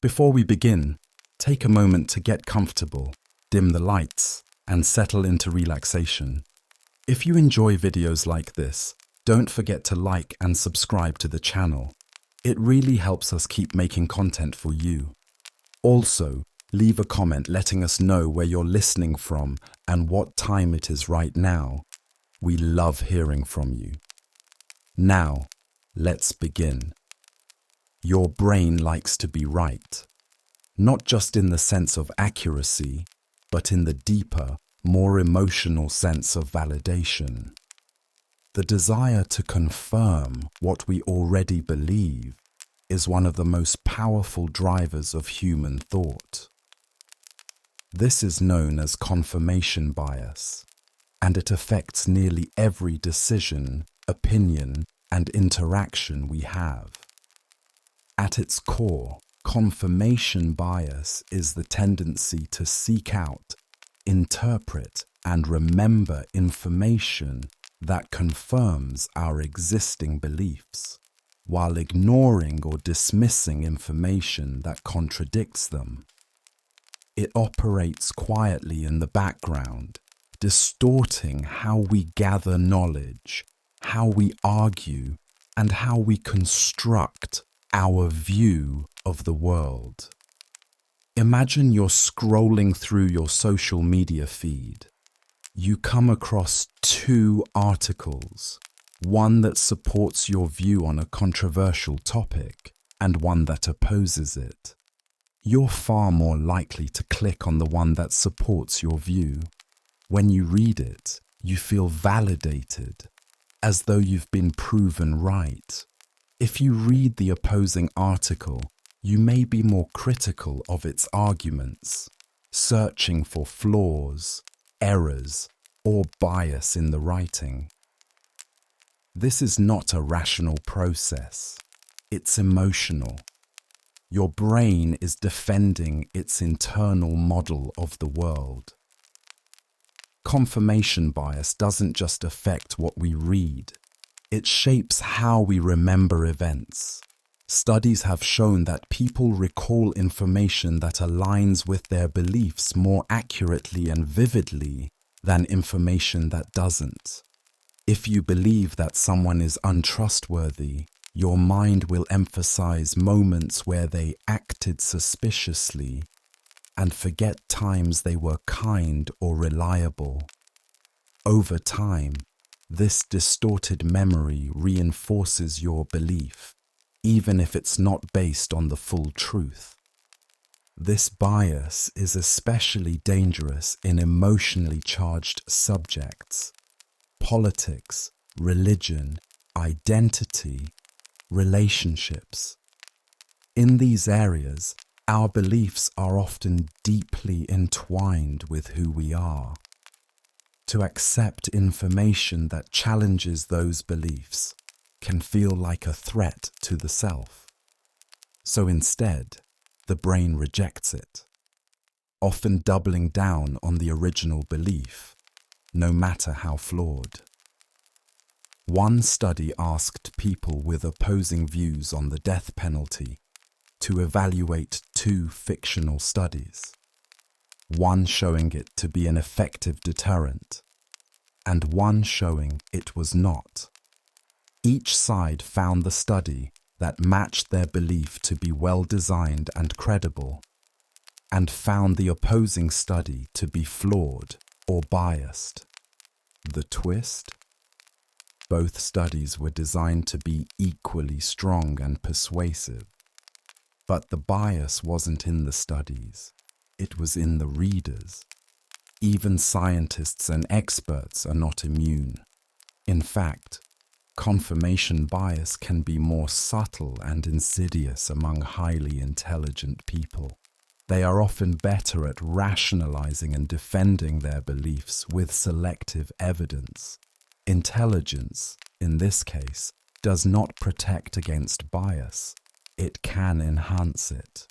Before we begin, take a moment to get comfortable, dim the lights, and settle into relaxation. If you enjoy videos like this, don't forget to like and subscribe to the channel. It really helps us keep making content for you. Also, leave a comment letting us know where you're listening from and what time it is right now. We love hearing from you. Now, let's begin. Your brain likes to be right, not just in the sense of accuracy, but in the deeper, more emotional sense of validation. The desire to confirm what we already believe is one of the most powerful drivers of human thought. This is known as confirmation bias, and it affects nearly every decision, opinion, and interaction we have. At its core, confirmation bias is the tendency to seek out, interpret, and remember information that confirms our existing beliefs, while ignoring or dismissing information that contradicts them. It operates quietly in the background, distorting how we gather knowledge, how we argue, and how we construct our view of the world. Imagine you're scrolling through your social media feed. You come across two articles, one that supports your view on a controversial topic and one that opposes it. You're far more likely to click on the one that supports your view. When you read it, you feel validated, as though you've been proven right. If you read the opposing article, you may be more critical of its arguments, searching for flaws, errors, or bias in the writing. This is not a rational process. It's emotional. Your brain is defending its internal model of the world. Confirmation bias doesn't just affect what we read. It shapes how we remember events. Studies have shown that people recall information that aligns with their beliefs more accurately and vividly than information that doesn't. If you believe that someone is untrustworthy, your mind will emphasize moments where they acted suspiciously and forget times they were kind or reliable. Over time, this distorted memory reinforces your belief, even if it's not based on the full truth. This bias is especially dangerous in emotionally charged subjects: politics, religion, identity, relationships. In these areas, our beliefs are often deeply entwined with who we are. To accept information that challenges those beliefs can feel like a threat to the self. So instead, the brain rejects it, often doubling down on the original belief, no matter how flawed. One study asked people with opposing views on the death penalty to evaluate two fictional studies, one showing it to be an effective deterrent, and one showing it was not. Each side found the study that matched their belief to be well-designed and credible, and found the opposing study to be flawed or biased. The twist? Both studies were designed to be equally strong and persuasive, but the bias wasn't in the studies, it was in the readers. Even scientists and experts are not immune. In fact, confirmation bias can be more subtle and insidious among highly intelligent people. They are often better at rationalizing and defending their beliefs with selective evidence. Intelligence, in this case, does not protect against bias. It can enhance it.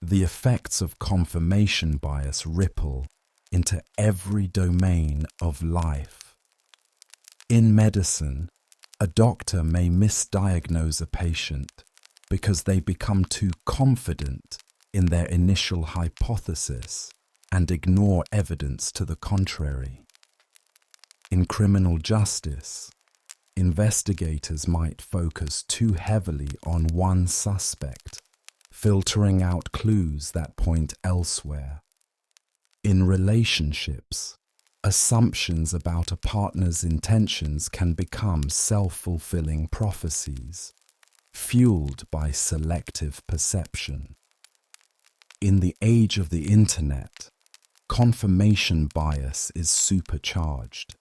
The effects of confirmation bias ripple into every domain of life. In medicine, a doctor may misdiagnose a patient because they become too confident in their initial hypothesis and ignore evidence to the contrary. In criminal justice, investigators might focus too heavily on one suspect, filtering out clues that point elsewhere. In relationships, assumptions about a partner's intentions can become self-fulfilling prophecies, fueled by selective perception. In the age of the internet, confirmation bias is supercharged.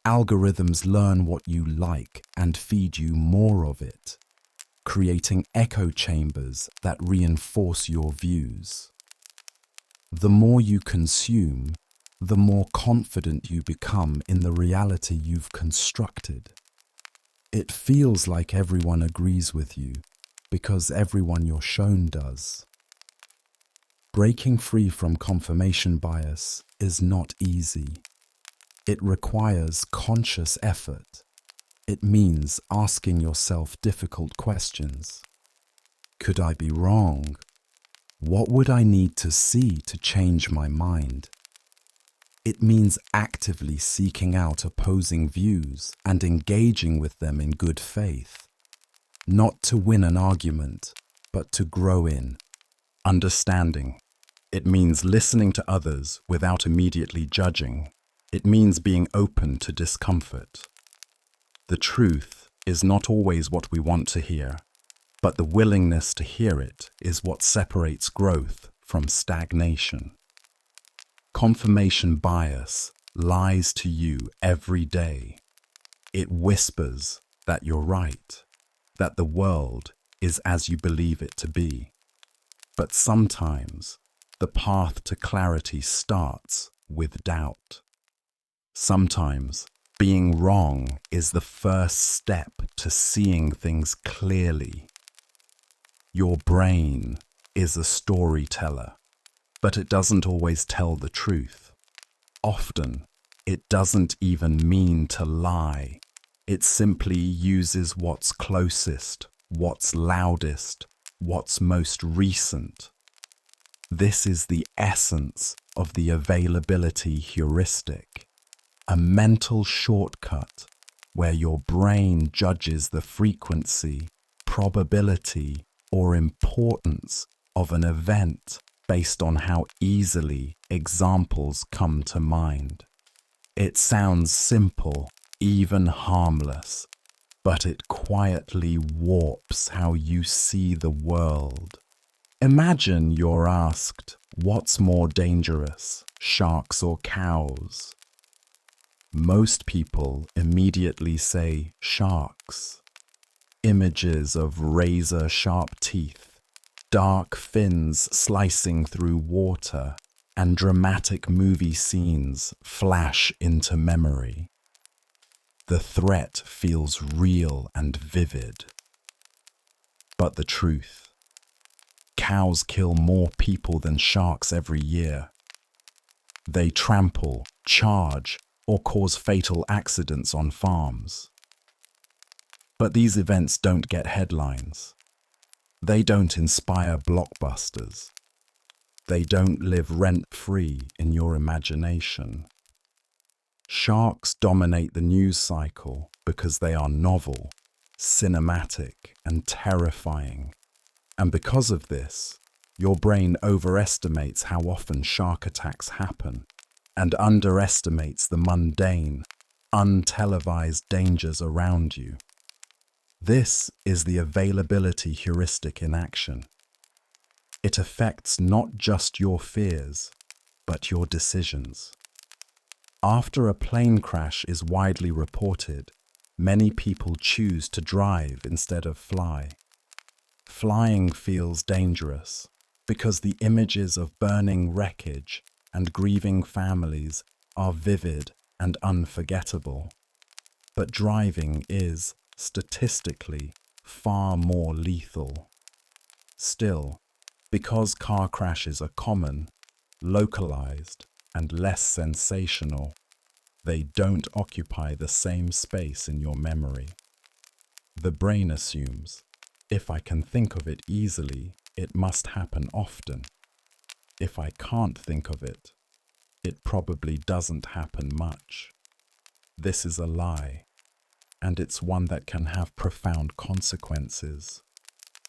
Algorithms learn what you like and feed you more of it, creating echo chambers that reinforce your views. The more you consume, the more confident you become in the reality you've constructed. It feels like everyone agrees with you because everyone you're shown does. Breaking free from confirmation bias is not easy. It requires conscious effort. It means asking yourself difficult questions. Could I be wrong? What would I need to see to change my mind? It means actively seeking out opposing views and engaging with them in good faith, not to win an argument, but to grow in understanding. It means listening to others without immediately judging. It means being open to discomfort. The truth is not always what we want to hear, but the willingness to hear it is what separates growth from stagnation. Confirmation bias lies to you every day. It whispers that you're right, that the world is as you believe it to be. But sometimes the path to clarity starts with doubt. Sometimes being wrong is the first step to seeing things clearly. Your brain is a storyteller, but it doesn't always tell the truth. Often, it doesn't even mean to lie. It simply uses what's closest, what's loudest, what's most recent. This is the essence of the availability heuristic, a mental shortcut where your brain judges the frequency, probability, or importance of an event based on how easily examples come to mind. It sounds simple, even harmless, but it quietly warps how you see the world. Imagine you're asked, what's more dangerous, sharks or cows? Most people immediately say sharks. Images of razor-sharp teeth, dark fins slicing through water, and dramatic movie scenes flash into memory. The threat feels real and vivid. But the truth: cows kill more people than sharks every year. They trample, charge, or cause fatal accidents on farms. But these events don't get headlines. They don't inspire blockbusters. They don't live rent-free in your imagination. Sharks dominate the news cycle because they are novel, cinematic, and terrifying. And because of this, your brain overestimates how often shark attacks happen and underestimates the mundane, untelevised dangers around you. This is the availability heuristic in action. It affects not just your fears, but your decisions. After a plane crash is widely reported, many people choose to drive instead of fly. Flying feels dangerous because the images of burning wreckage and grieving families are vivid and unforgettable. But driving is, statistically, far more lethal. Still, because car crashes are common, localized, and less sensational, they don't occupy the same space in your memory. The brain assumes, if I can think of it easily, it must happen often. If I can't think of it, it probably doesn't happen much. This is a lie, and it's one that can have profound consequences.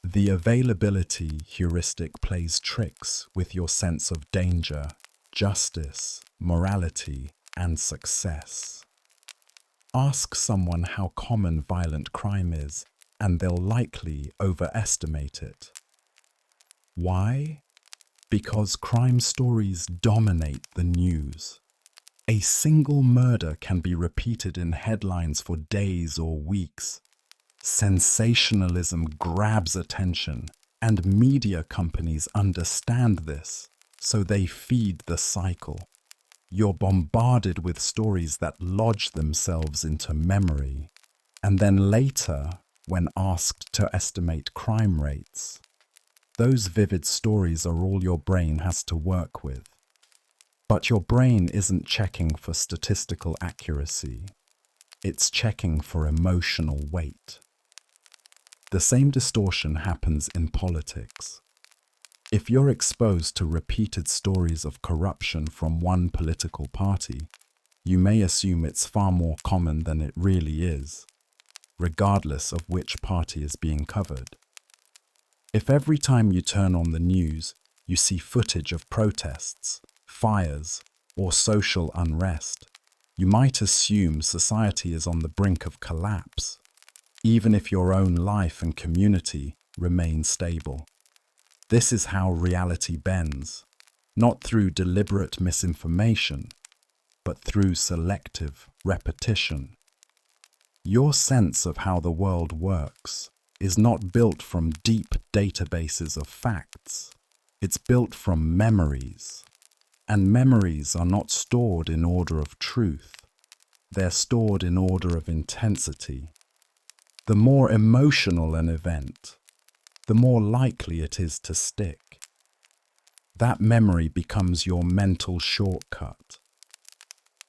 The availability heuristic plays tricks with your sense of danger, justice, morality, and success. Ask someone how common violent crime is, and they'll likely overestimate it. Why? Because crime stories dominate the news. A single murder can be repeated in headlines for days or weeks. Sensationalism grabs attention, and media companies understand this, so they feed the cycle. You're bombarded with stories that lodge themselves into memory, and then later, when asked to estimate crime rates, those vivid stories are all your brain has to work with. But your brain isn't checking for statistical accuracy. It's checking for emotional weight. The same distortion happens in politics. If you're exposed to repeated stories of corruption from one political party, you may assume it's far more common than it really is, regardless of which party is being covered. If every time you turn on the news, you see footage of protests, fires, or social unrest, you might assume society is on the brink of collapse, even if your own life and community remain stable. This is how reality bends, not through deliberate misinformation, but through selective repetition. Your sense of how the world works is not built from deep databases of facts. It's built from memories. And memories are not stored in order of truth. They're stored in order of intensity. The more emotional an event, the more likely it is to stick. That memory becomes your mental shortcut.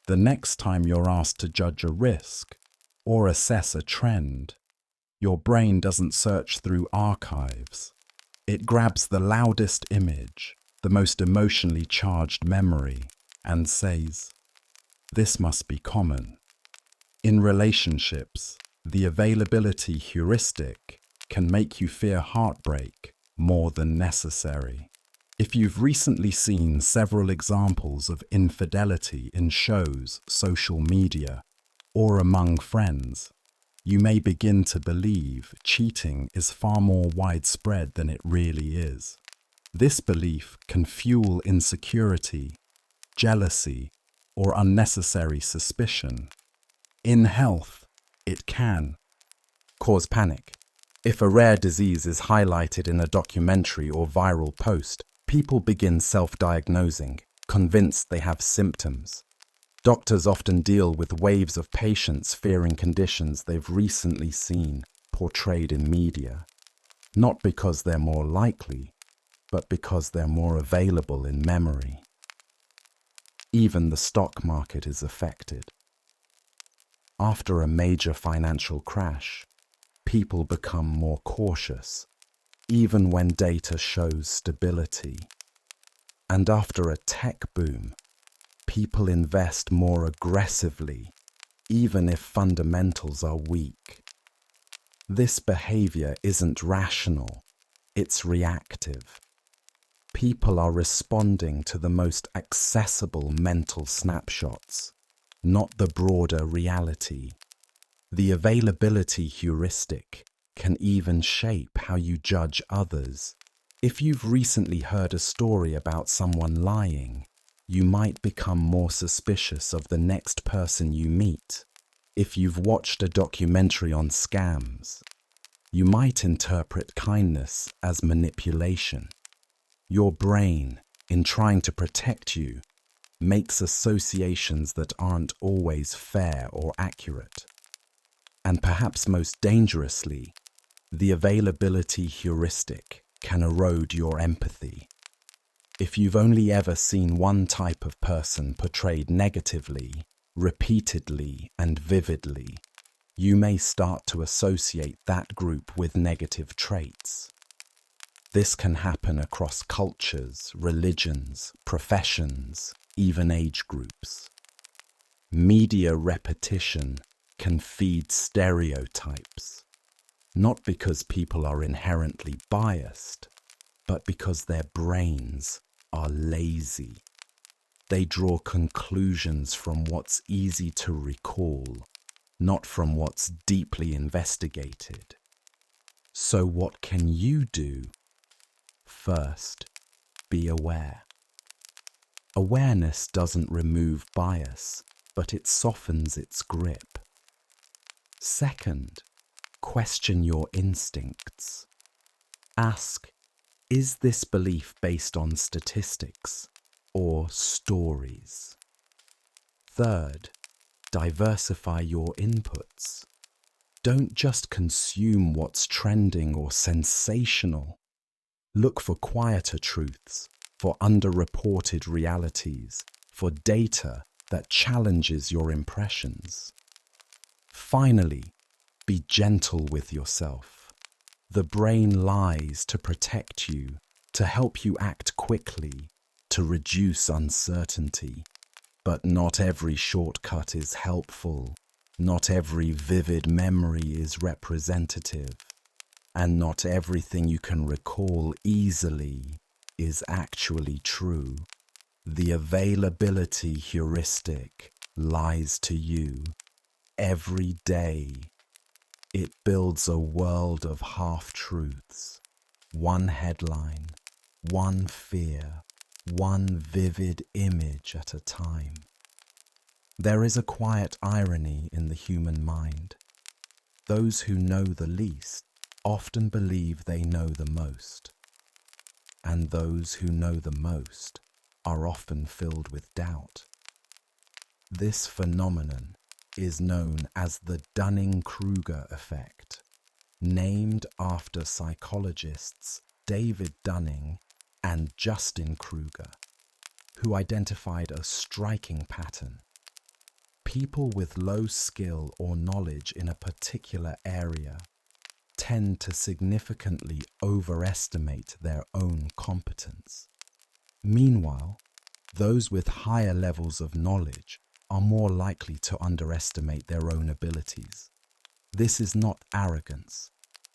The next time you're asked to judge a risk or assess a trend, your brain doesn't search through archives. It grabs the loudest image, the most emotionally charged memory, and says, "This must be common." In relationships, the availability heuristic can make you fear heartbreak more than necessary. If you've recently seen several examples of infidelity in shows, social media, or among friends, you may begin to believe cheating is far more widespread than it really is. This belief can fuel insecurity, jealousy, or unnecessary suspicion. In health, it can cause panic. If a rare disease is highlighted in a documentary or viral post, people begin self-diagnosing, convinced they have symptoms. Doctors often deal with waves of patients fearing conditions they've recently seen portrayed in media, not because they're more likely, but because they're more available in memory. Even the stock market is affected. After a major financial crash, people become more cautious, even when data shows stability. And after a tech boom, people invest more aggressively, even if fundamentals are weak. This behavior isn't rational, it's reactive. People are responding to the most accessible mental snapshots, not the broader reality. The availability heuristic can even shape how you judge others. If you've recently heard a story about someone lying, you might become more suspicious of the next person you meet. If you've watched a documentary on scams, you might interpret kindness as manipulation. Your brain, in trying to protect you, makes associations that aren't always fair or accurate. And perhaps most dangerously, the availability heuristic can erode your empathy. If you've only ever seen one type of person portrayed negatively, repeatedly, and vividly, you may start to associate that group with negative traits. This can happen across cultures, religions, professions, even age groups. Media repetition can feed stereotypes, not because people are inherently biased, but because their brains are lazy. They draw conclusions from what's easy to recall, not from what's deeply investigated. So what can you do? First, be aware. Awareness doesn't remove bias, but it softens its grip. Second, question your instincts. Ask, is this belief based on statistics or stories? Third, diversify your inputs. Don't just consume what's trending or sensational. Look for quieter truths, for underreported realities, for data that challenges your impressions. Finally, be gentle with yourself. The brain lies to protect you, to help you act quickly, to reduce uncertainty. But not every shortcut is helpful. Not every vivid memory is representative. And not everything you can recall easily is actually true. The availability heuristic lies to you every day. It builds a world of half-truths, one headline, one fear, one vivid image at a time. There is a quiet irony in the human mind. Those who know the least often believe they know the most, and those who know the most are often filled with doubt. This phenomenon is known as the Dunning-Kruger effect, named after psychologists David Dunning and Justin Kruger, who identified a striking pattern. People with low skill or knowledge in a particular area tend to significantly overestimate their own competence. Meanwhile, those with higher levels of knowledge are more likely to underestimate their own abilities. This is not arrogance,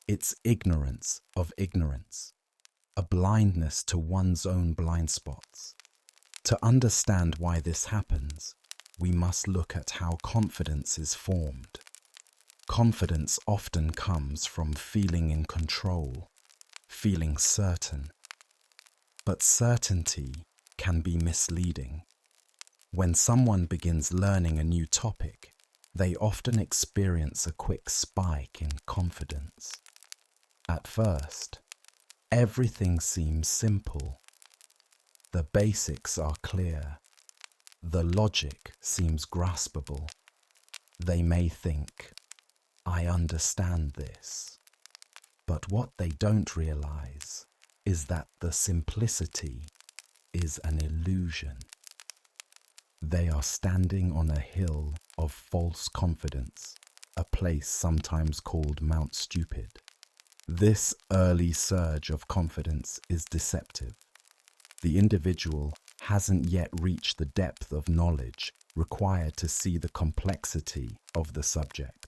it's ignorance of ignorance, a blindness to one's own blind spots. To understand why this happens, we must look at how confidence is formed. Confidence often comes from feeling in control, feeling certain. But certainty can be misleading. When someone begins learning a new topic, they often experience a quick spike in confidence. At first, everything seems simple. The basics are clear. The logic seems graspable. They may think, I understand this. But what they don't realize is that the simplicity is an illusion. They are standing on a hill of false confidence, a place sometimes called Mount Stupid. This early surge of confidence is deceptive. The individual hasn't yet reached the depth of knowledge required to see the complexity of the subject.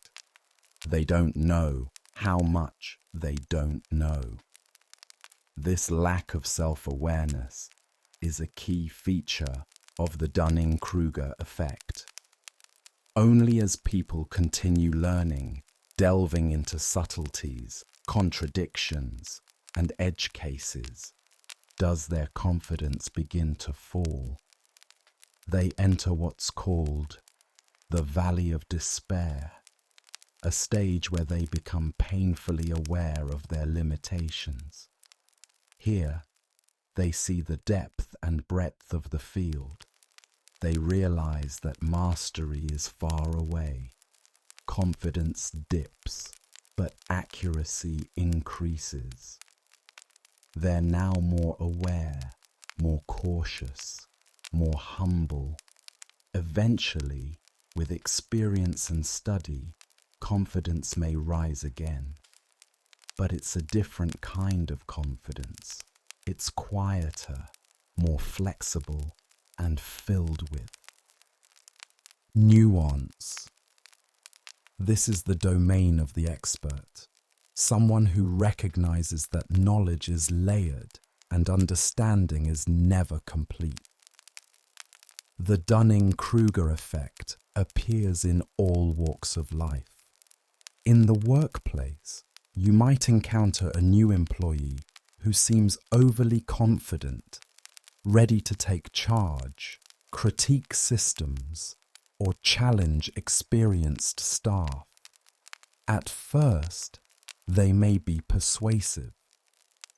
They don't know how much they don't know. This lack of self-awareness is a key feature of the Dunning-Kruger effect. Only as people continue learning, delving into subtleties, contradictions, and edge cases, does their confidence begin to fall. They enter what's called the valley of despair, a stage where they become painfully aware of their limitations. Here, they see the depth and breadth of the field. They realize that mastery is far away. Confidence dips, but accuracy increases. They're now more aware, more cautious, more humble. Eventually, with experience and study, confidence may rise again. But it's a different kind of confidence. It's quieter, more flexible, and filled with nuance. This is the domain of the expert, someone who recognizes that knowledge is layered and understanding is never complete. The Dunning-Kruger effect appears in all walks of life. In the workplace, you might encounter a new employee who seems overly confident, ready to take charge, critique systems, or challenge experienced staff. At first, they may be persuasive,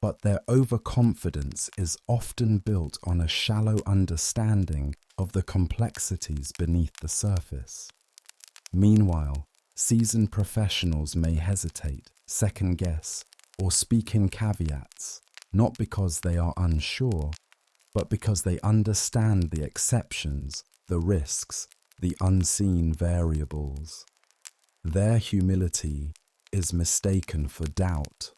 but their overconfidence is often built on a shallow understanding of the complexities beneath the surface. Meanwhile, seasoned professionals may hesitate, second-guess, or speak in caveats, not because they are unsure, but because they understand the exceptions, the risks, the unseen variables. Their humility is mistaken for doubt.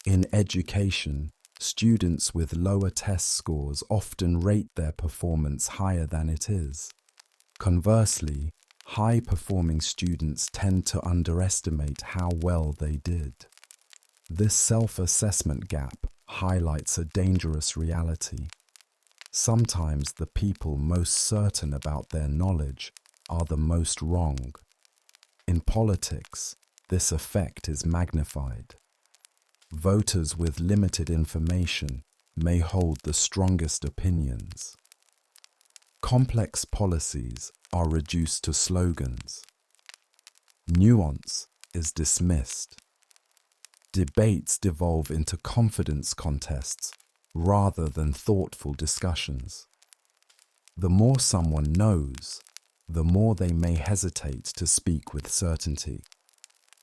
In education, students with lower test scores often rate their performance higher than it is. Conversely, high-performing students tend to underestimate how well they did. This self-assessment gap highlights a dangerous reality. Sometimes the people most certain about their knowledge are the most wrong. In politics, this effect is magnified. Voters with limited information may hold the strongest opinions. Complex policies are reduced to slogans. Nuance is dismissed. Debates devolve into confidence contests rather than thoughtful discussions. The more someone knows, the more they may hesitate to speak with certainty.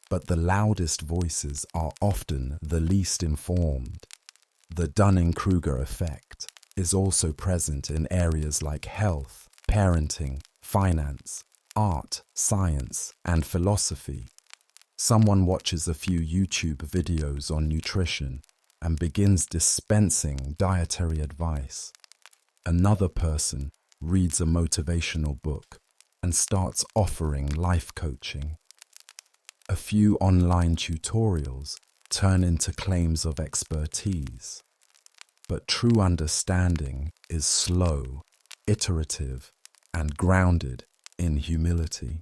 But the loudest voices are often the least informed. The Dunning-Kruger effect is also present in areas like health, parenting, finance, art, science, and philosophy. Someone watches a few YouTube videos on nutrition and begins dispensing dietary advice. Another person reads a motivational book and starts offering life coaching. A few online tutorials turn into claims of expertise. But true understanding is slow, iterative, and grounded in humility.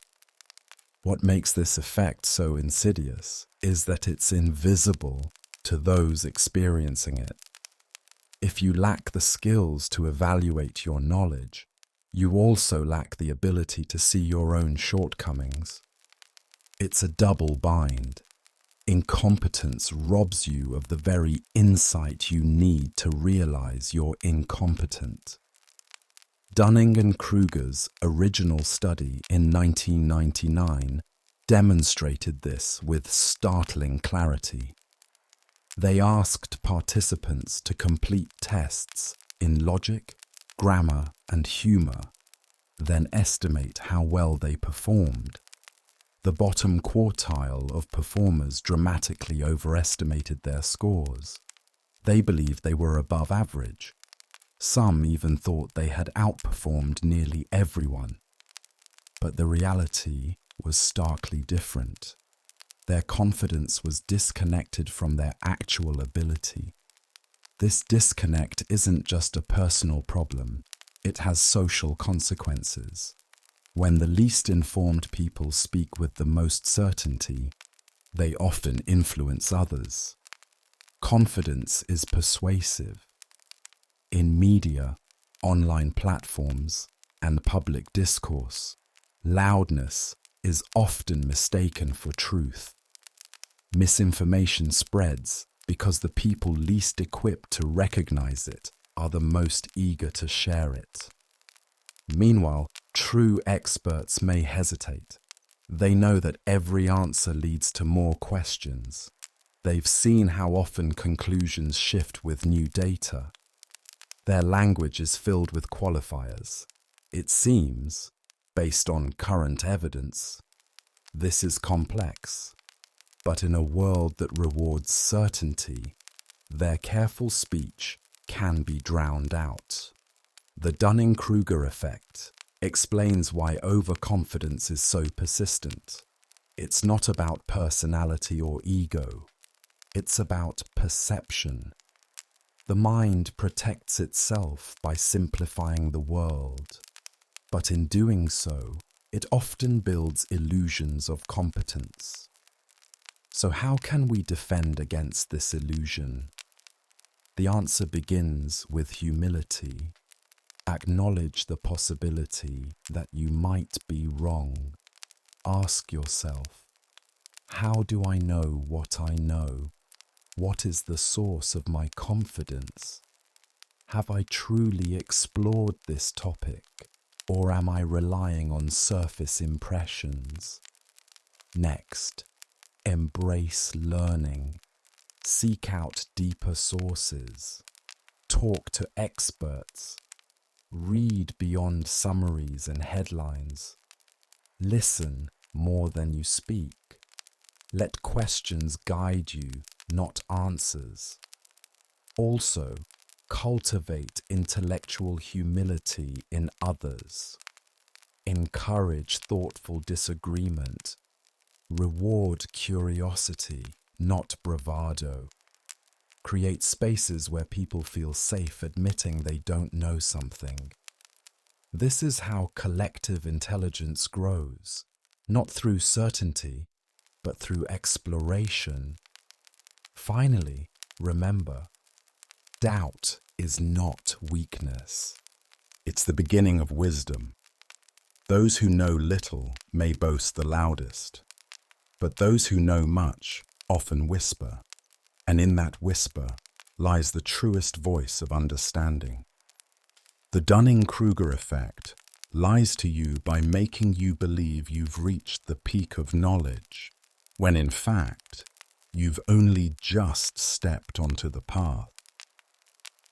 What makes this effect so insidious is that it's invisible to those experiencing it. If you lack the skills to evaluate your knowledge, you also lack the ability to see your own shortcomings. It's a double bind. Incompetence robs you of the very insight you need to realize you're incompetent. Dunning and Kruger's original study in 1999 demonstrated this with startling clarity. They asked participants to complete tests in logic, grammar, and humor, then estimate how well they performed. The bottom quartile of performers dramatically overestimated their scores. They believed they were above average. Some even thought they had outperformed nearly everyone. But the reality was starkly different. Their confidence was disconnected from their actual ability. This disconnect isn't just a personal problem, it has social consequences. When the least informed people speak with the most certainty, they often influence others. Confidence is persuasive. In media, online platforms, and public discourse, loudness is often mistaken for truth. Misinformation spreads because the people least equipped to recognize it are the most eager to share it. Meanwhile, true experts may hesitate. They know that every answer leads to more questions. They've seen how often conclusions shift with new data. Their language is filled with qualifiers. It seems, based on current evidence. This is complex. But in a world that rewards certainty, their careful speech can be drowned out. The Dunning-Kruger effect explains why overconfidence is so persistent. It's not about personality or ego. It's about perception. The mind protects itself by simplifying the world, but in doing so, it often builds illusions of competence. So how can we defend against this illusion? The answer begins with humility. Acknowledge the possibility that you might be wrong. Ask yourself, how do I know what I know? What is the source of my confidence? Have I truly explored this topic, or am I relying on surface impressions? Next, embrace learning. Seek out deeper sources. Talk to experts. Read beyond summaries and headlines. Listen more than you speak. Let questions guide you, not answers. Also, cultivate intellectual humility in others. Encourage thoughtful disagreement. Reward curiosity, not bravado. Create spaces where people feel safe admitting they don't know something. This is how collective intelligence grows, not through certainty, but through exploration. Finally, remember, doubt is not weakness. It's the beginning of wisdom. Those who know little may boast the loudest, but those who know much often whisper, and in that whisper lies the truest voice of understanding. The Dunning-Kruger effect lies to you by making you believe you've reached the peak of knowledge, when in fact, you've only just stepped onto the path.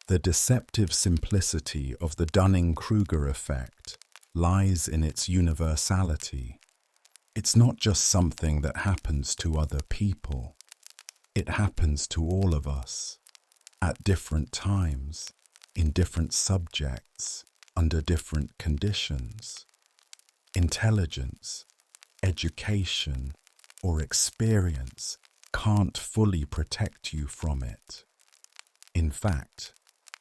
The deceptive simplicity of the Dunning-Kruger effect lies in its universality. It's not just something that happens to other people. It happens to all of us, at different times, in different subjects, under different conditions. Intelligence, education, or experience can't fully protect you from it. In fact,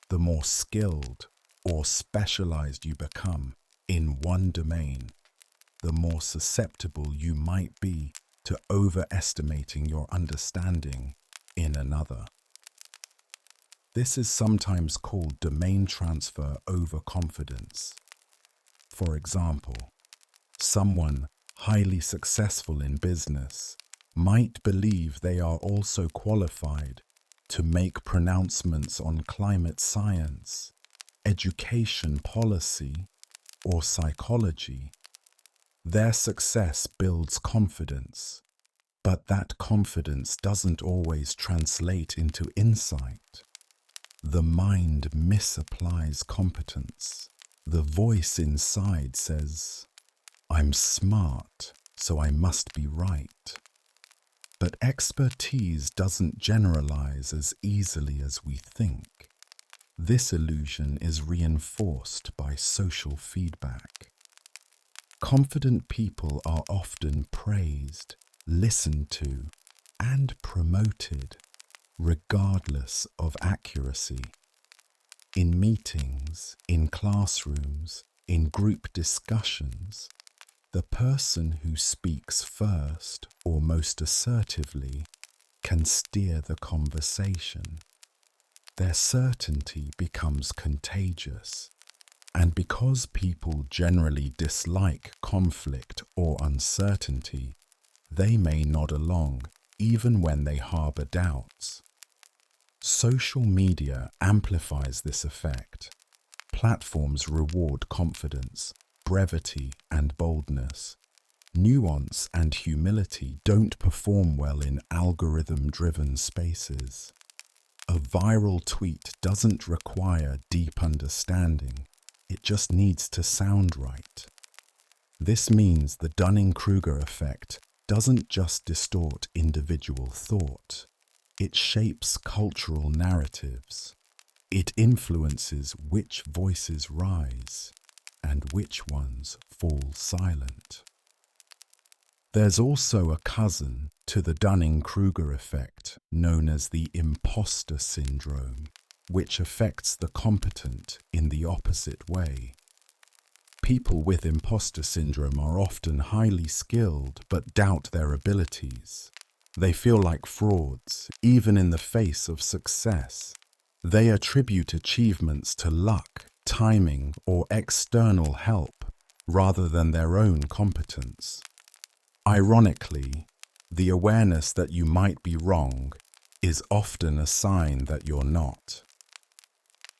the more skilled or specialized you become in one domain, the more susceptible you might be to overestimating your understanding in another. This is sometimes called domain transfer overconfidence. For example, someone highly successful in business might believe they are also qualified to make pronouncements on climate science, education policy, or psychology. Their success builds confidence, but that confidence doesn't always translate into insight. The mind misapplies competence. The voice inside says, "I'm smart, so I must be right." But expertise doesn't generalize as easily as we think. This illusion is reinforced by social feedback. Confident people are often praised, listened to, and promoted, regardless of accuracy. In meetings, in classrooms, in group discussions, the person who speaks first or most assertively can steer the conversation. Their certainty becomes contagious, and because people generally dislike conflict or uncertainty, they may nod along even when they harbor doubts. Social media amplifies this effect. Platforms reward confidence, brevity, and boldness. Nuance and humility don't perform well in algorithm-driven spaces. A viral tweet doesn't require deep understanding. It just needs to sound right. This means the Dunning-Kruger effect doesn't just distort individual thought, it shapes cultural narratives. It influences which voices rise and which ones fall silent. There's also a cousin to the Dunning-Kruger effect known as the imposter syndrome, which affects the competent in the opposite way. People with imposter syndrome are often highly skilled but doubt their abilities. They feel like frauds, even in the face of success. They attribute achievements to luck, timing, or external help, rather than their own competence. Ironically, the awareness that you might be wrong is often a sign that you're not.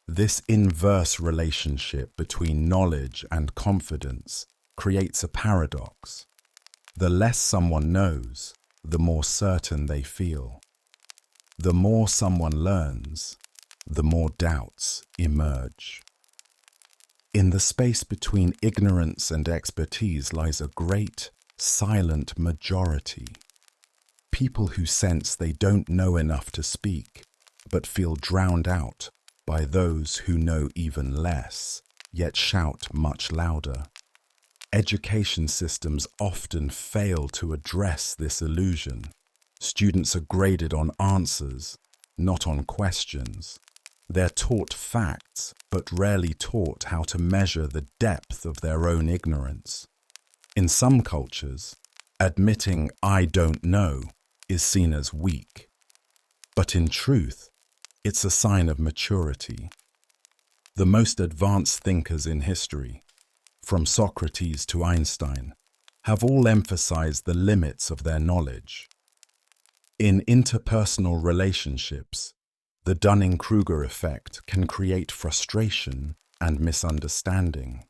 This inverse relationship between knowledge and confidence creates a paradox. The less someone knows, the more certain they feel. The more someone learns, the more doubts emerge. In the space between ignorance and expertise lies a great, silent majority. People who sense they don't know enough to speak, but feel drowned out by those who know even less, yet shout much louder. Education systems often fail to address this illusion. Students are graded on answers, not on questions. They're taught facts, but rarely taught how to measure the depth of their own ignorance. In some cultures, admitting "I don't know" is seen as weak. But in truth, it's a sign of maturity. The most advanced thinkers in history, from Socrates to Einstein, have all emphasized the limits of their knowledge. In interpersonal relationships, the Dunning-Kruger effect can create frustration and misunderstanding.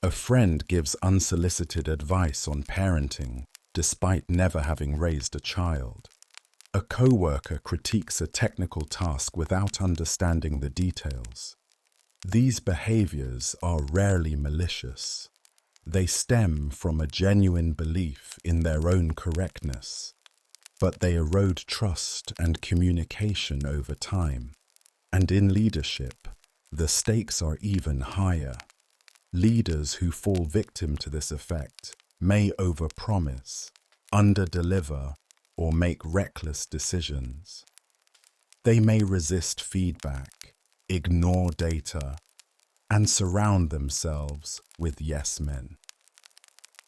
A friend gives unsolicited advice on parenting despite never having raised a child. A coworker critiques a technical task without understanding the details. These behaviors are rarely malicious. They stem from a genuine belief in their own correctness, but they erode trust and communication over time. And in leadership, the stakes are even higher. Leaders who fall victim to this effect may overpromise, underdeliver, or make reckless decisions. They may resist feedback, ignore data, and surround themselves with yes men.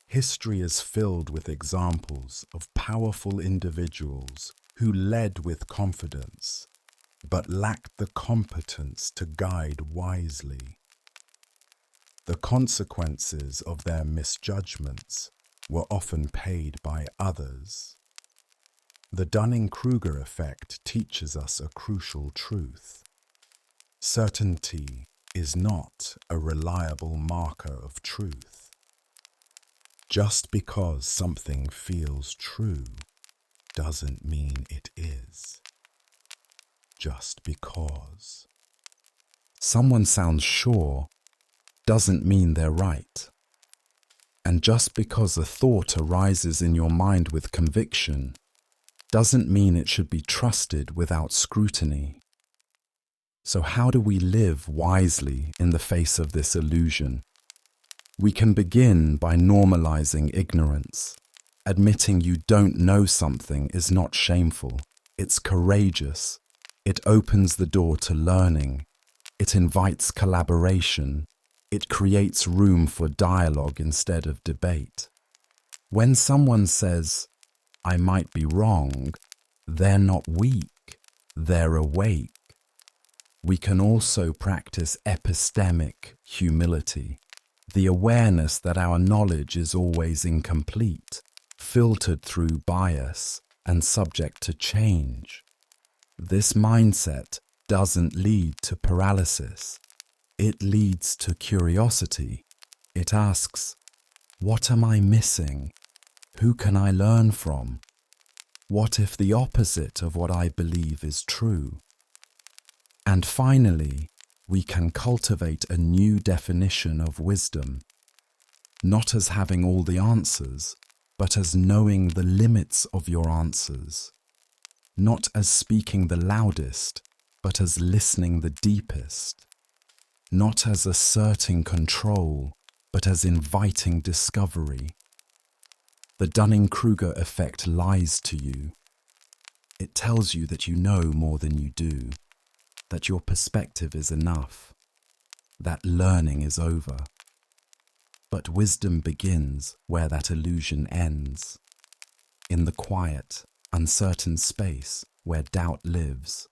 History is filled with examples of powerful individuals who led with confidence, but lacked the competence to guide wisely. The consequences of their misjudgments were often paid by others. The Dunning-Kruger effect teaches us a crucial truth. Certainty is not a reliable marker of truth. Just because something feels true doesn't mean it is. Just because someone sounds sure doesn't mean they're right. And just because a thought arises in your mind with conviction doesn't mean it should be trusted without scrutiny. So how do we live wisely in the face of this illusion? We can begin by normalizing ignorance. Admitting you don't know something is not shameful. It's courageous. It opens the door to learning. It invites collaboration. It creates room for dialogue instead of debate. When someone says, "I might be wrong," they're not weak, they're awake. We can also practice epistemic humility, the awareness that our knowledge is always incomplete, filtered through bias, and subject to change. This mindset doesn't lead to paralysis. It leads to curiosity. It asks, what am I missing? Who can I learn from? What if the opposite of what I believe is true? And finally, we can cultivate a new definition of wisdom, not as having all the answers, but as knowing the limits of your answers. Not as speaking the loudest, but as listening the deepest. Not as asserting control, but as inviting discovery. The Dunning-Kruger effect lies to you. It tells you that you know more than you do, that your perspective is enough, that learning is over. But wisdom begins where that illusion ends, in the quiet, uncertain space where doubt lives,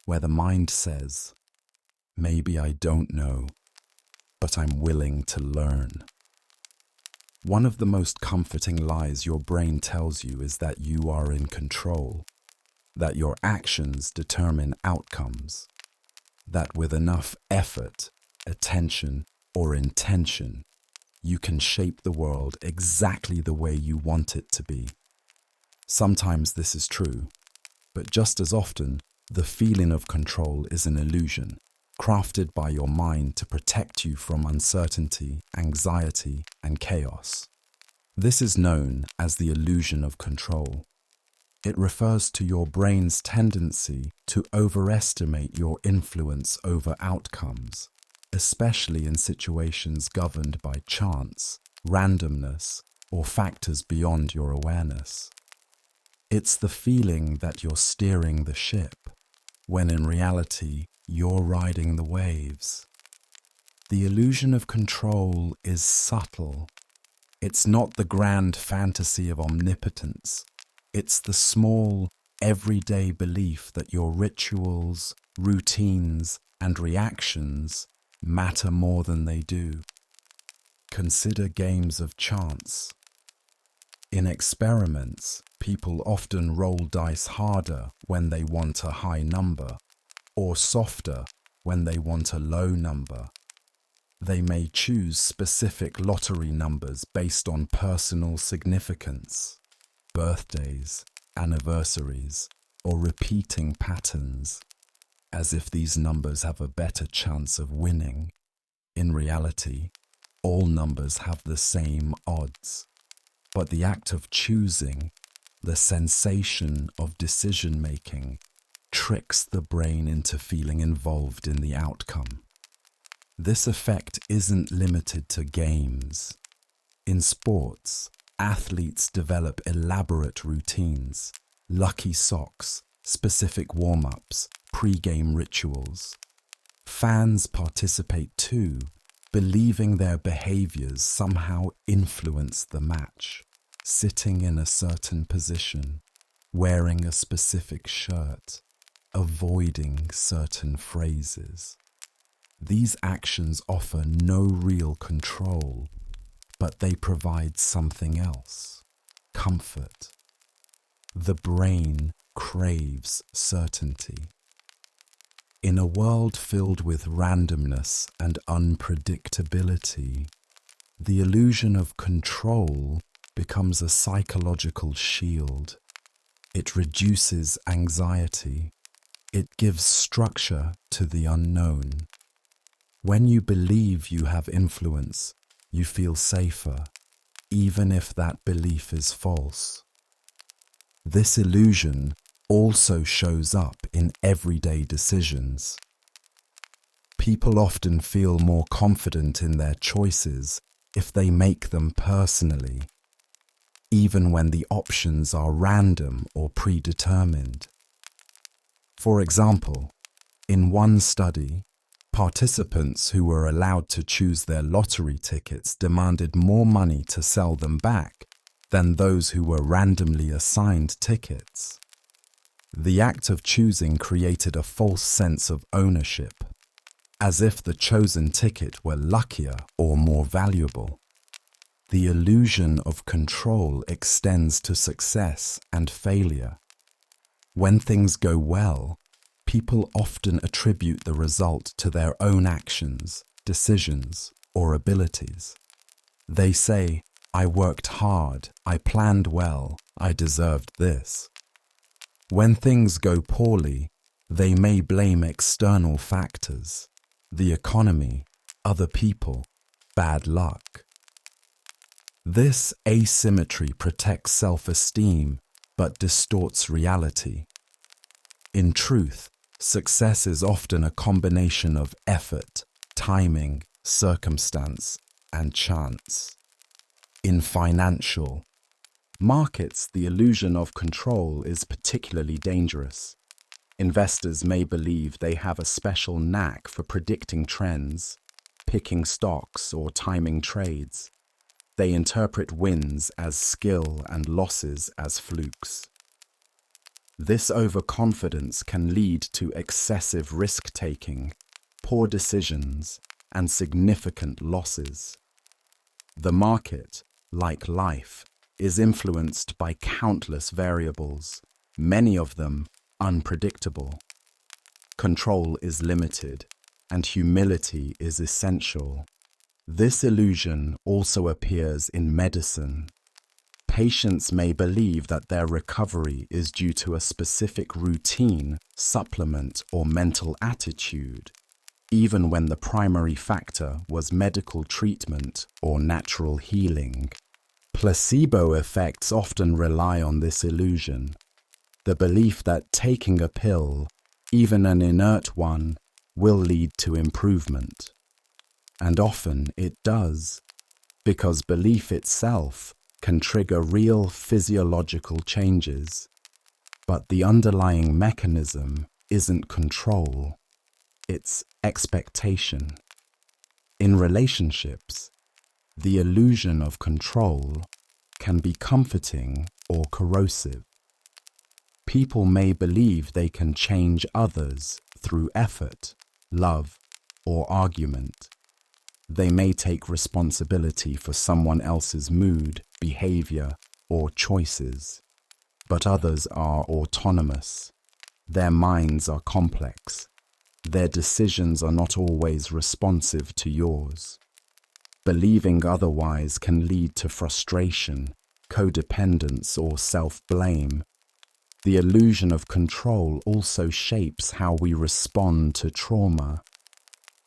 where the mind says, maybe I don't know, but I'm willing to learn. One of the most comforting lies your brain tells you is that you are in control, that your actions determine outcomes, that with enough effort, attention, or intention, you can shape the world exactly the way you want it to be. Sometimes this is true, but just as often, the feeling of control is an illusion, crafted by your mind to protect you from uncertainty, anxiety, and chaos. This is known as the illusion of control. It refers to your brain's tendency to overestimate your influence over outcomes, especially in situations governed by chance, randomness, or factors beyond your awareness. It's the feeling that you're steering the ship, when in reality, you're riding the waves. The illusion of control is subtle. It's not the grand fantasy of omnipotence. It's the small, everyday belief that your rituals, routines, and reactions matter more than they do. Consider games of chance. In experiments, people often roll dice harder when they want a high number, or softer when they want a low number. They may choose specific lottery numbers based on personal significance, birthdays, anniversaries, or repeating patterns, as if these numbers have a better chance of winning. In reality, all numbers have the same odds, but the act of choosing, the sensation of decision-making, tricks the brain into feeling involved in the outcome. This effect isn't limited to games. In sports, athletes develop elaborate routines, lucky socks, specific warm-ups, pre-game rituals. Fans participate too, believing their behaviors somehow influence the match, sitting in a certain position, wearing a specific shirt, avoiding certain phrases. These actions offer no real control, but they provide something else: comfort. The brain craves certainty. In a world filled with randomness and unpredictability, the illusion of control becomes a psychological shield. It reduces anxiety. It gives structure to the unknown. When you believe you have influence, you feel safer, even if that belief is false. This illusion also shows up in everyday decisions. People often feel more confident in their choices if they make them personally, even when the options are random or predetermined. For example, in one study, participants who were allowed to choose their lottery tickets demanded more money to sell them back than those who were randomly assigned tickets. The act of choosing created a false sense of ownership, as if the chosen ticket were luckier or more valuable. The illusion of control extends to success and failure. When things go well, people often attribute the result to their own actions, decisions, or abilities. They say, "I worked hard, I planned well, I deserved this." When things go poorly, they may blame external factors, the economy, other people, bad luck. This asymmetry protects self-esteem but distorts reality. In truth, success is often a combination of effort, timing, circumstance, and chance. In financial markets, the illusion of control is particularly dangerous. Investors may believe they have a special knack for predicting trends, picking stocks, or timing trades. They interpret wins as skill and losses as flukes. This overconfidence can lead to excessive risk-taking, poor decisions, and significant losses. The market, like life, is influenced by countless variables, many of them unpredictable. Control is limited, and humility is essential. This illusion also appears in medicine. Patients may believe that their recovery is due to a specific routine, supplement, or mental attitude, even when the primary factor was medical treatment or natural healing. Placebo effects often rely on this illusion, the belief that taking a pill, even an inert one, will lead to improvement. And often it does, because belief itself can trigger real physiological changes. But the underlying mechanism isn't control, it's expectation. In relationships, the illusion of control can be comforting or corrosive. People may believe they can change others through effort, love, or argument. They may take responsibility for someone else's mood, behavior, or choices. But others are autonomous. Their minds are complex. Their decisions are not always responsive to yours. Believing otherwise can lead to frustration, codependence, or self-blame. The illusion of control also shapes how we respond to trauma.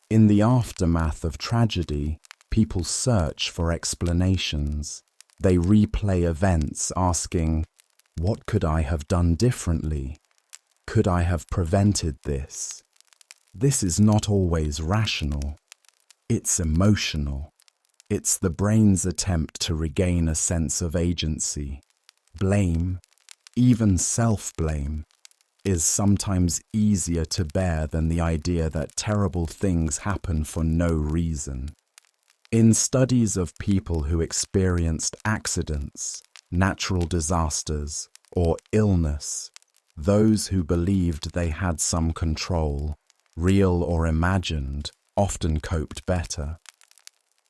In the aftermath of tragedy, people search for explanations. They replay events asking, "What could I have done differently? Could I have prevented this?" This is not always rational. It's emotional. It's the brain's attempt to regain a sense of agency. Blame, even self-blame, is sometimes easier to bear than the idea that terrible things happen for no reason. In studies of people who experienced accidents, natural disasters, or illness, those who believed they had some control, real or imagined, often coped better.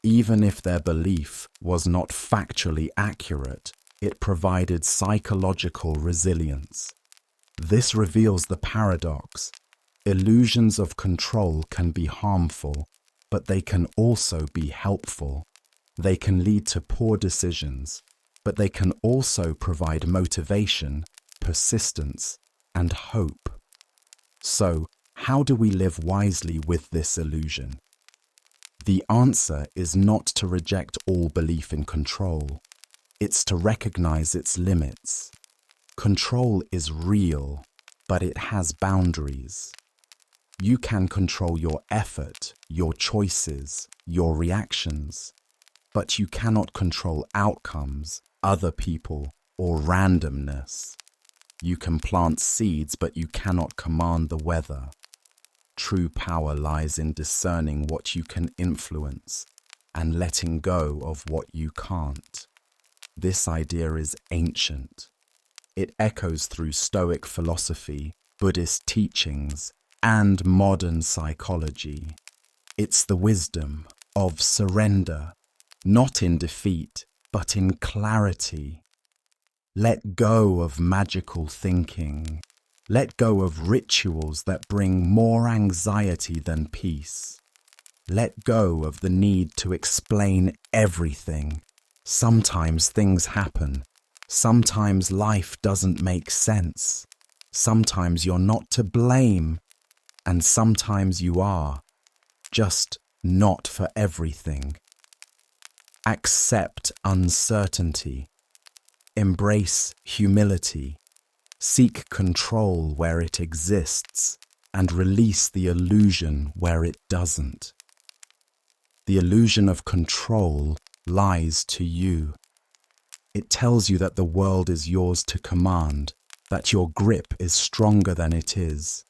Even if their belief was not factually accurate, it provided psychological resilience. This reveals the paradox. Illusions of control can be harmful, but they can also be helpful. They can lead to poor decisions, but they can also provide motivation, persistence, and hope. So, how do we live wisely with this illusion? The answer is not to reject all belief in control. It's to recognize its limits. Control is real, but it has boundaries. You can control your effort, your choices, your reactions, but you cannot control outcomes, other people, or randomness. You can plant seeds, but you cannot command the weather. True power lies in discerning what you can influence and letting go of what you can't. This idea is ancient. It echoes through Stoic philosophy, Buddhist teachings, and modern psychology. It's the wisdom of surrender, not in defeat, but in clarity. Let go of magical thinking. Let go of rituals that bring more anxiety than peace. Let go of the need to explain everything. Sometimes things happen. Sometimes life doesn't make sense. Sometimes you're not to blame. And sometimes you are. Just not for everything. Accept uncertainty. Embrace humility. Seek control where it exists and release the illusion where it doesn't. The illusion of control lies to you. It tells you that the world is yours to command, that your grip is stronger than it is.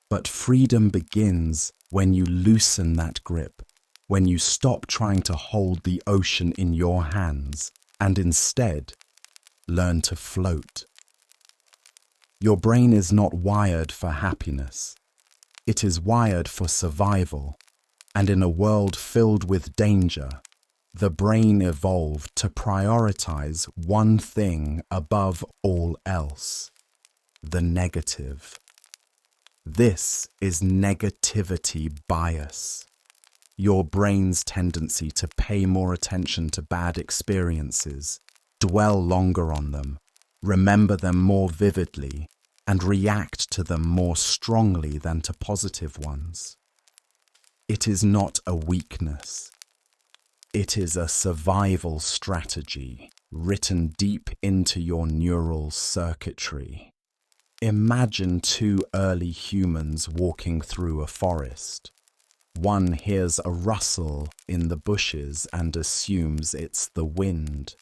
But freedom begins when you loosen that grip, when you stop trying to hold the ocean in your hands and instead learn to float. Your brain is not wired for happiness. It is wired for survival. And in a world filled with danger, the brain evolved to prioritize one thing above all else: the negative. This is negativity bias. Your brain's tendency to pay more attention to bad experiences, dwell longer on them, remember them more vividly, and react to them more strongly than to positive ones. It is not a weakness. It is a survival strategy written deep into your neural circuitry. Imagine two early humans walking through a forest. One hears a rustle in the bushes and assumes it's the wind.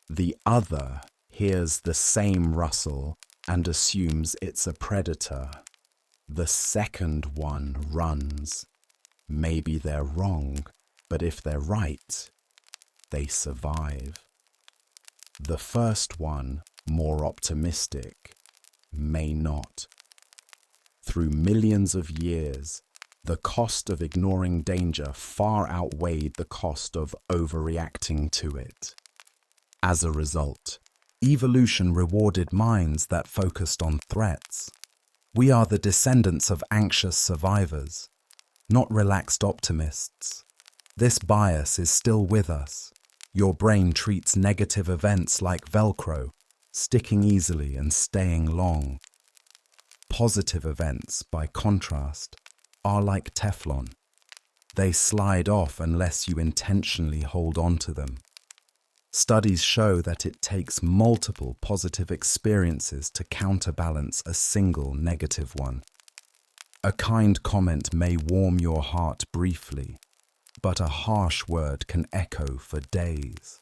The other hears the same rustle and assumes it's a predator. The second one runs. Maybe they're wrong, but if they're right, they survive. The first one, more optimistic, may not. Through millions of years, the cost of ignoring danger far outweighed the cost of overreacting to it. As a result, evolution rewarded minds that focused on threats. We are the descendants of anxious survivors, not relaxed optimists. This bias is still with us. Your brain treats negative events like Velcro, sticking easily and staying long. Positive events, by contrast, are like Teflon. They slide off unless you intentionally hold on to them. Studies show that it takes multiple positive experiences to counterbalance a single negative one. A kind comment may warm your heart briefly, but a harsh word can echo for days.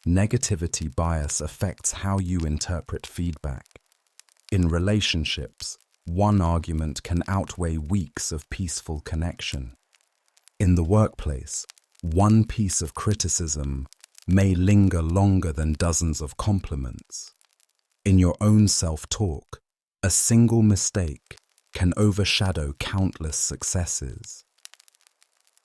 Negativity bias affects how you interpret feedback. In relationships, one argument can outweigh weeks of peaceful connection. In the workplace, one piece of criticism may linger longer than dozens of compliments. In your own self-talk, a single mistake can overshadow countless successes.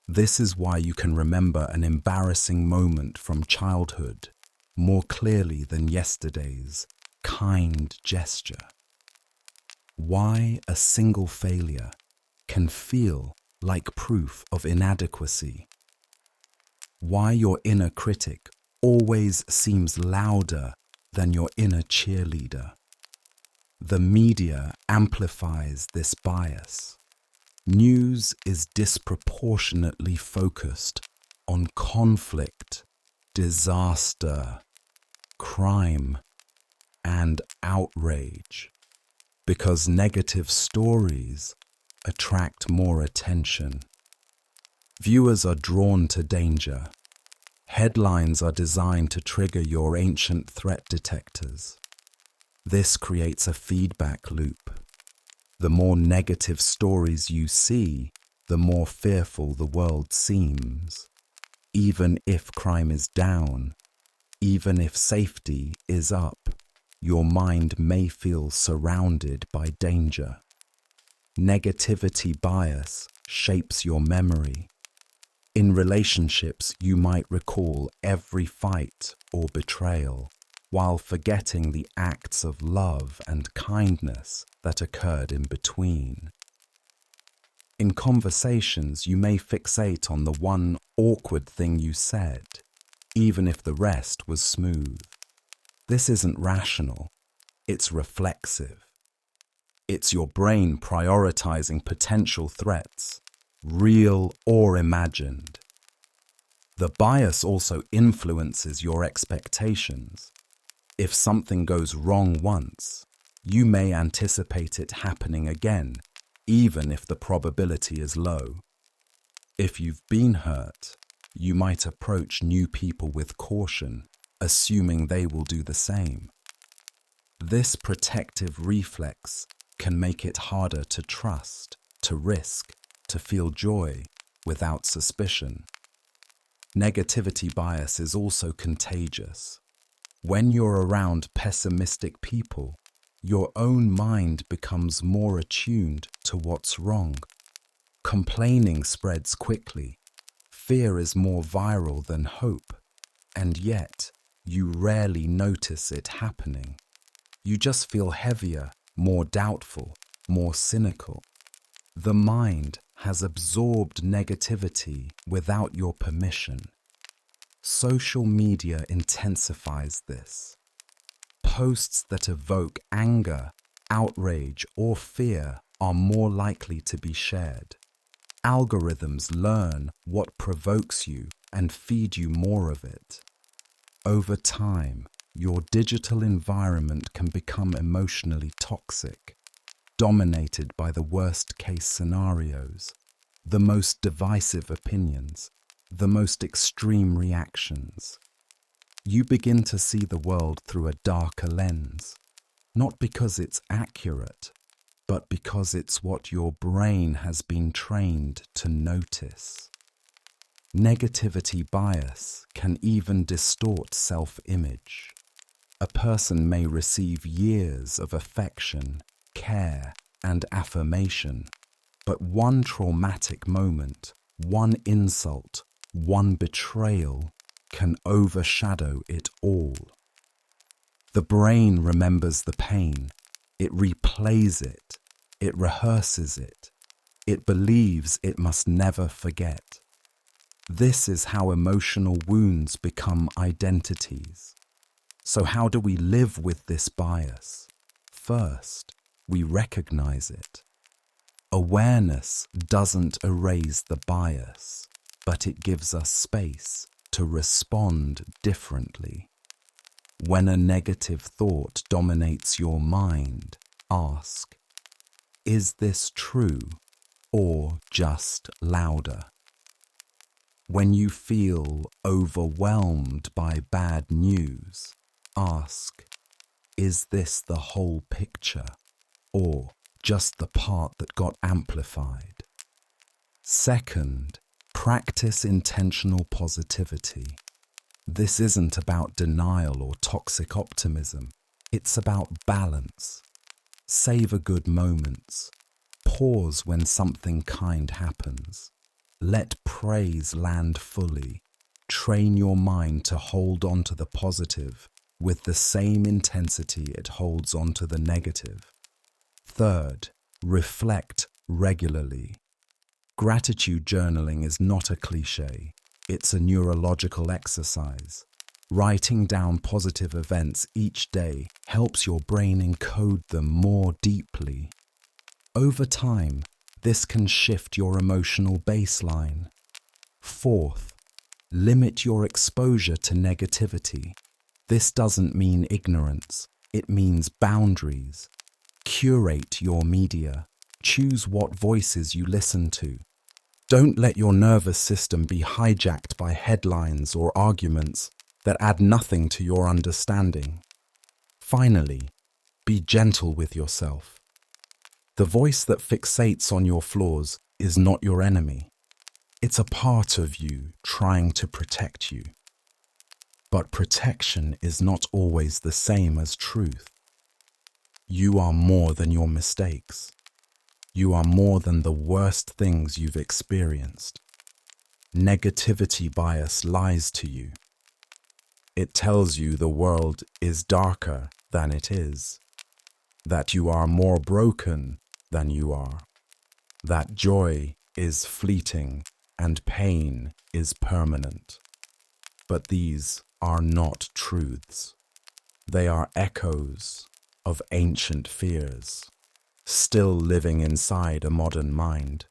This is why you can remember an embarrassing moment from childhood more clearly than yesterday's kind gesture. Why a single failure can feel like proof of inadequacy. Why your inner critic always seems louder than your inner cheerleader. The media amplifies this bias. News is disproportionately focused on conflict, disaster, crime, and outrage because negative stories attract more attention. Viewers are drawn to danger. Headlines are designed to trigger your ancient threat detectors. This creates a feedback loop. The more negative stories you see, the more fearful the world seems. Even if crime is down, even if safety is up, your mind may feel surrounded by danger. Negativity bias shapes your memory. In relationships, you might recall every fight or betrayal, while forgetting the acts of love and kindness that occurred in between. In conversations, you may fixate on the one awkward thing you said, even if the rest was smooth. This isn't rational, it's reflexive. It's your brain prioritizing potential threats, real or imagined. The bias also influences your expectations. If something goes wrong once, you may anticipate it happening again, even if the probability is low. If you've been hurt, you might approach new people with caution, assuming they will do the same. This protective reflex can make it harder to trust, to risk, to feel joy without suspicion. Negativity bias is also contagious. When you're around pessimistic people, your own mind becomes more attuned to what's wrong. Complaining spreads quickly. Fear is more viral than hope, and yet you rarely notice it happening. You just feel heavier, more doubtful, more cynical. The mind has absorbed negativity without your permission. Social media intensifies this. Posts that evoke anger, outrage, or fear are more likely to be shared. Algorithms learn what provokes you and feed you more of it. Over time, your digital environment can become emotionally toxic, dominated by the worst-case scenarios, the most divisive opinions, the most extreme reactions. You begin to see the world through a darker lens, not because it's accurate, but because it's what your brain has been trained to notice. Negativity bias can even distort self-image. A person may receive years of affection, care, and affirmation, but one traumatic moment, one insult, one betrayal can overshadow it all. The brain remembers the pain, it replays it, it rehearses it, it believes it must never forget. This is how emotional wounds become identities. So how do we live with this bias? First, we recognize it. Awareness doesn't erase the bias, but it gives us space to respond differently. When a negative thought dominates your mind, ask, is this true or just louder? When you feel overwhelmed by bad news, ask, is this the whole picture or just the part that got amplified? Second, practice intentional positivity. This isn't about denial or toxic optimism. It's about balance. Savor good moments. Pause when something kind happens. Let praise land fully. Train your mind to hold on to the positive with the same intensity it holds on to the negative. Third, reflect regularly. Gratitude journaling is not a cliché. It's a neurological exercise. Writing down positive events each day helps your brain encode them more deeply. Over time, this can shift your emotional baseline. Fourth, limit your exposure to negativity. This doesn't mean ignorance. It means boundaries. Curate your media. Choose what voices you listen to. Don't let your nervous system be hijacked by headlines or arguments that add nothing to your understanding. Finally, be gentle with yourself. The voice that fixates on your flaws is not your enemy. It's a part of you trying to protect you. But protection is not always the same as truth. You are more than your mistakes. You are more than the worst things you've experienced. Negativity bias lies to you. It tells you the world is darker than it is, that you are more broken than you are, that joy is fleeting and pain is permanent. But these are not truths. They are echoes of ancient fears, still living inside a modern mind.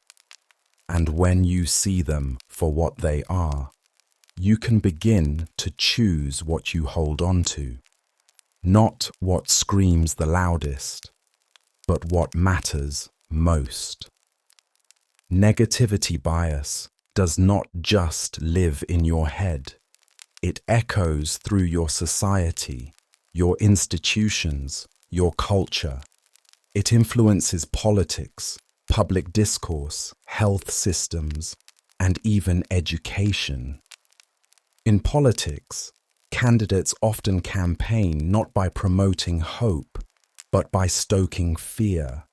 And when you see them for what they are, you can begin to choose what you hold on to, not what screams the loudest, but what matters most. Negativity bias does not just live in your head. It echoes through your society, your institutions, your culture. It influences politics, public discourse, health systems, and even education. In politics, candidates often campaign not by promoting hope, but by stoking fear.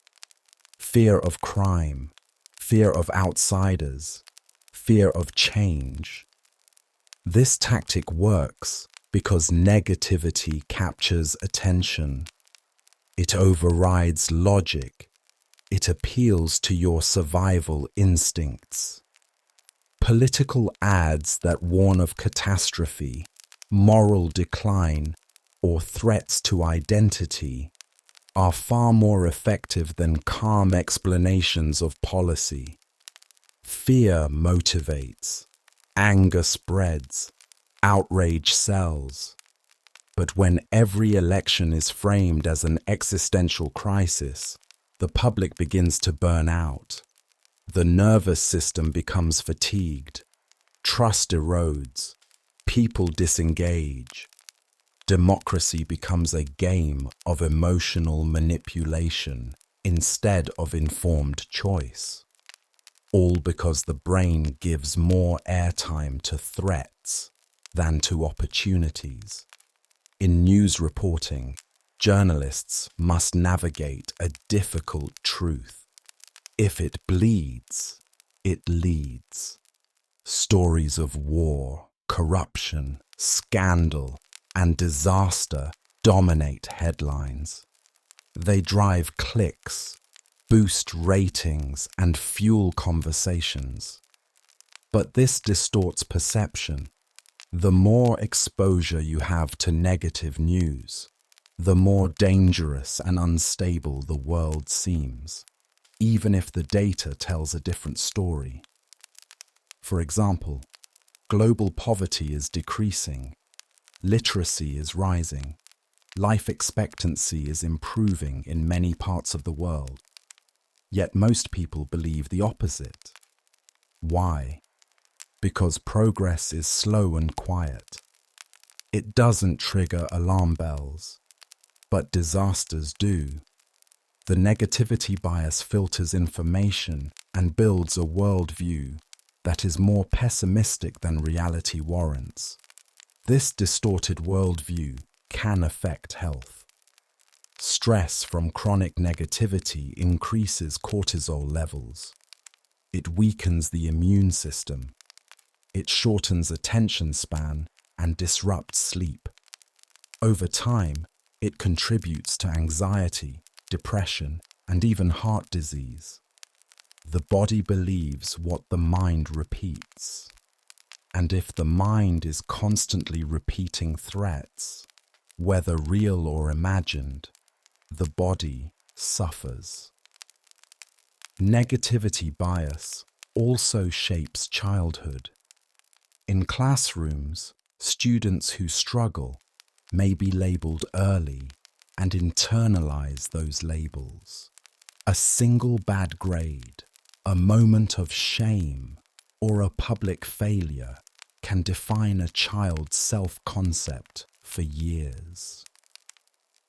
Fear of crime, fear of outsiders, fear of change. This tactic works because negativity captures attention. It overrides logic. It appeals to your survival instincts. Political ads that warn of catastrophe, moral decline, or threats to identity are far more effective than calm explanations of policy. Fear motivates, anger spreads, outrage sells. But when every election is framed as an existential crisis, the public begins to burn out. The nervous system becomes fatigued. Trust erodes. People disengage. Democracy becomes a game of emotional manipulation instead of informed choice. All because the brain gives more airtime to threats than to opportunities. In news reporting, journalists must navigate a difficult truth. If it bleeds, it leads. Stories of war, corruption, scandal, and disaster dominate headlines. They drive clicks, boost ratings, and fuel conversations. But this distorts perception. The more exposure you have to negative news, the more dangerous and unstable the world seems, even if the data tells a different story. For example, global poverty is decreasing, literacy is rising, life expectancy is improving in many parts of the world. Yet most people believe the opposite. Why? Because progress is slow and quiet. It doesn't trigger alarm bells, but disasters do. The negativity bias filters information and builds a worldview that is more pessimistic than reality warrants. This distorted worldview can affect health. Stress from chronic negativity increases cortisol levels. It weakens the immune system. It shortens attention span and disrupts sleep. Over time, it contributes to anxiety, depression, and even heart disease. The body believes what the mind repeats. And if the mind is constantly repeating threats, whether real or imagined, the body suffers. Negativity bias also shapes childhood. In classrooms, students who struggle may be labeled early and internalize those labels. A single bad grade, a moment of shame, or a public failure can define a child's self-concept for years.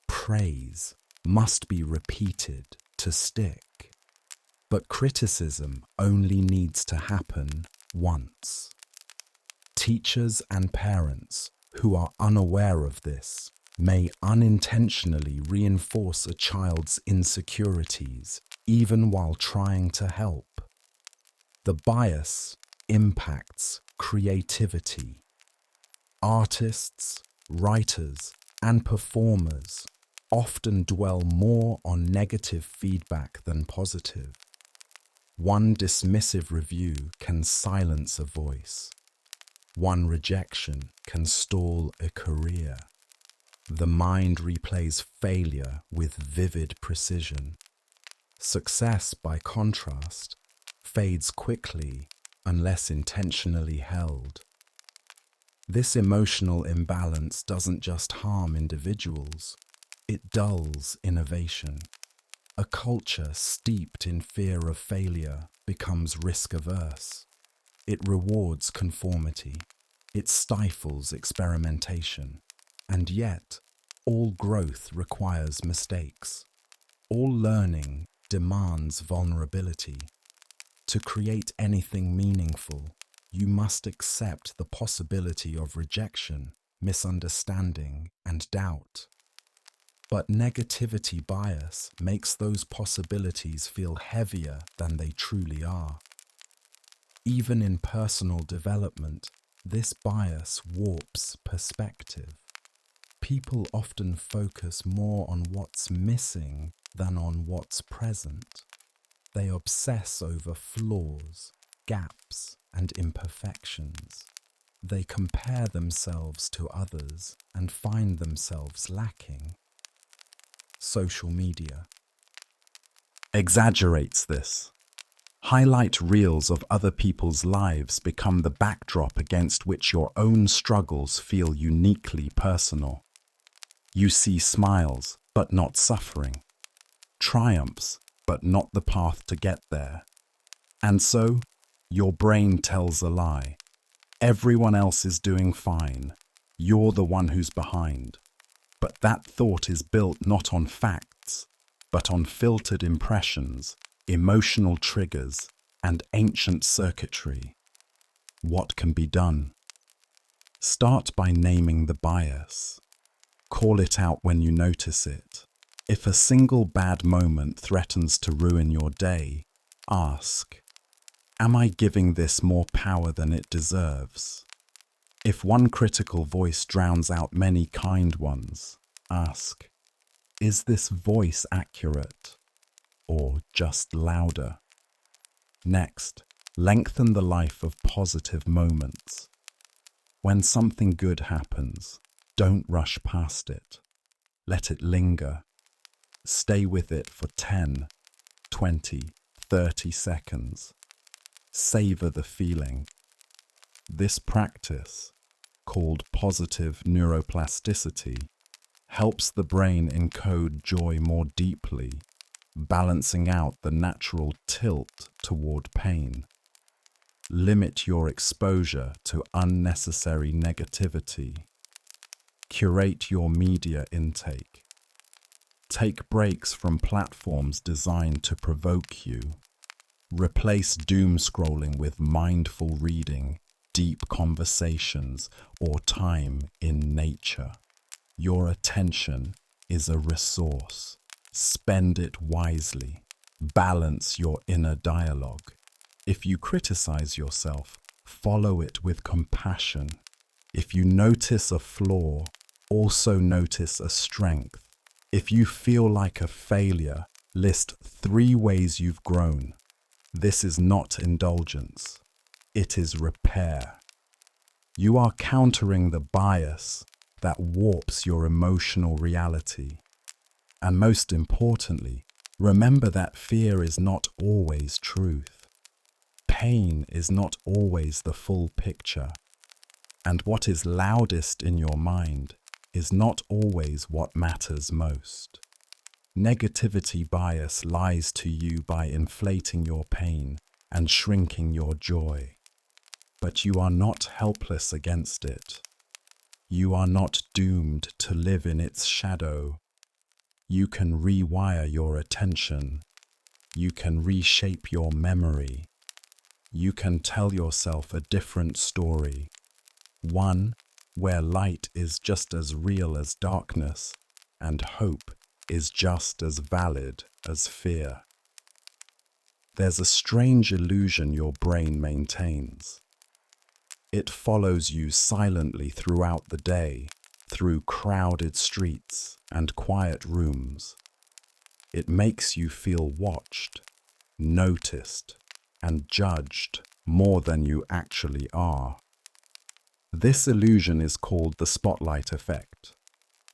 Praise must be repeated to stick, but criticism only needs to happen once. Teachers and parents who are unaware of this may unintentionally reinforce a child's insecurities even while trying to help. The bias impacts creativity. Artists, writers, and performers often dwell more on negative feedback than positive. One dismissive review can silence a voice. One rejection can stall a career. The mind replays failure with vivid precision. Success, by contrast, fades quickly unless intentionally held. This emotional imbalance doesn't just harm individuals, it dulls innovation. A culture steeped in fear of failure becomes risk-averse. It rewards conformity. It stifles experimentation. And yet, all growth requires mistakes. All learning demands vulnerability. To create anything meaningful, you must accept the possibility of rejection, misunderstanding, and doubt. But negativity bias makes those possibilities feel heavier than they truly are. Even in personal development, this bias warps perspective. People often focus more on what's missing than on what's present. They obsess over flaws, gaps, and imperfections. They compare themselves to others and find themselves lacking. Social media exaggerates this. Highlight reels of other people's lives become the backdrop against which your own struggles feel uniquely personal. You see smiles, but not suffering. Triumphs, but not the path to get there. And so, your brain tells a lie. Everyone else is doing fine. You're the one who's behind. But that thought is built not on facts, but on filtered impressions, emotional triggers, and ancient circuitry. What can be done? Start by naming the bias. Call it out when you notice it. If a single bad moment threatens to ruin your day, ask, am I giving this more power than it deserves? If one critical voice drowns out many kind ones, ask, is this voice accurate or just louder? Next, lengthen the life of positive moments. When something good happens, don't rush past it. Let it linger. Stay with it for 10, 20, 30 seconds. Savor the feeling. This practice, called positive neuroplasticity, helps the brain encode joy more deeply, balancing out the natural tilt toward pain. Limit your exposure to unnecessary negativity. Curate your media intake. Take breaks from platforms designed to provoke you. Replace doom scrolling with mindful reading, deep conversations, or time in nature. Your attention is a resource. Spend it wisely. Balance your inner dialogue. If you criticize yourself, follow it with compassion. If you notice a flaw, also notice a strength. If you feel like a failure, list 3 ways you've grown. This is not indulgence. It is repair. You are countering the bias that warps your emotional reality. And most importantly, remember that fear is not always truth. Pain is not always the full picture. And what is loudest in your mind is not always what matters most. Negativity bias lies to you by inflating your pain and shrinking your joy. But you are not helpless against it. You are not doomed to live in its shadow. You can rewire your attention. You can reshape your memory. You can tell yourself a different story. One where light is just as real as darkness and hope is just as valid as fear. There's a strange illusion your brain maintains. It follows you silently throughout the day, through crowded streets and quiet rooms. It makes you feel watched, noticed, and judged more than you actually are. This illusion is called the spotlight effect.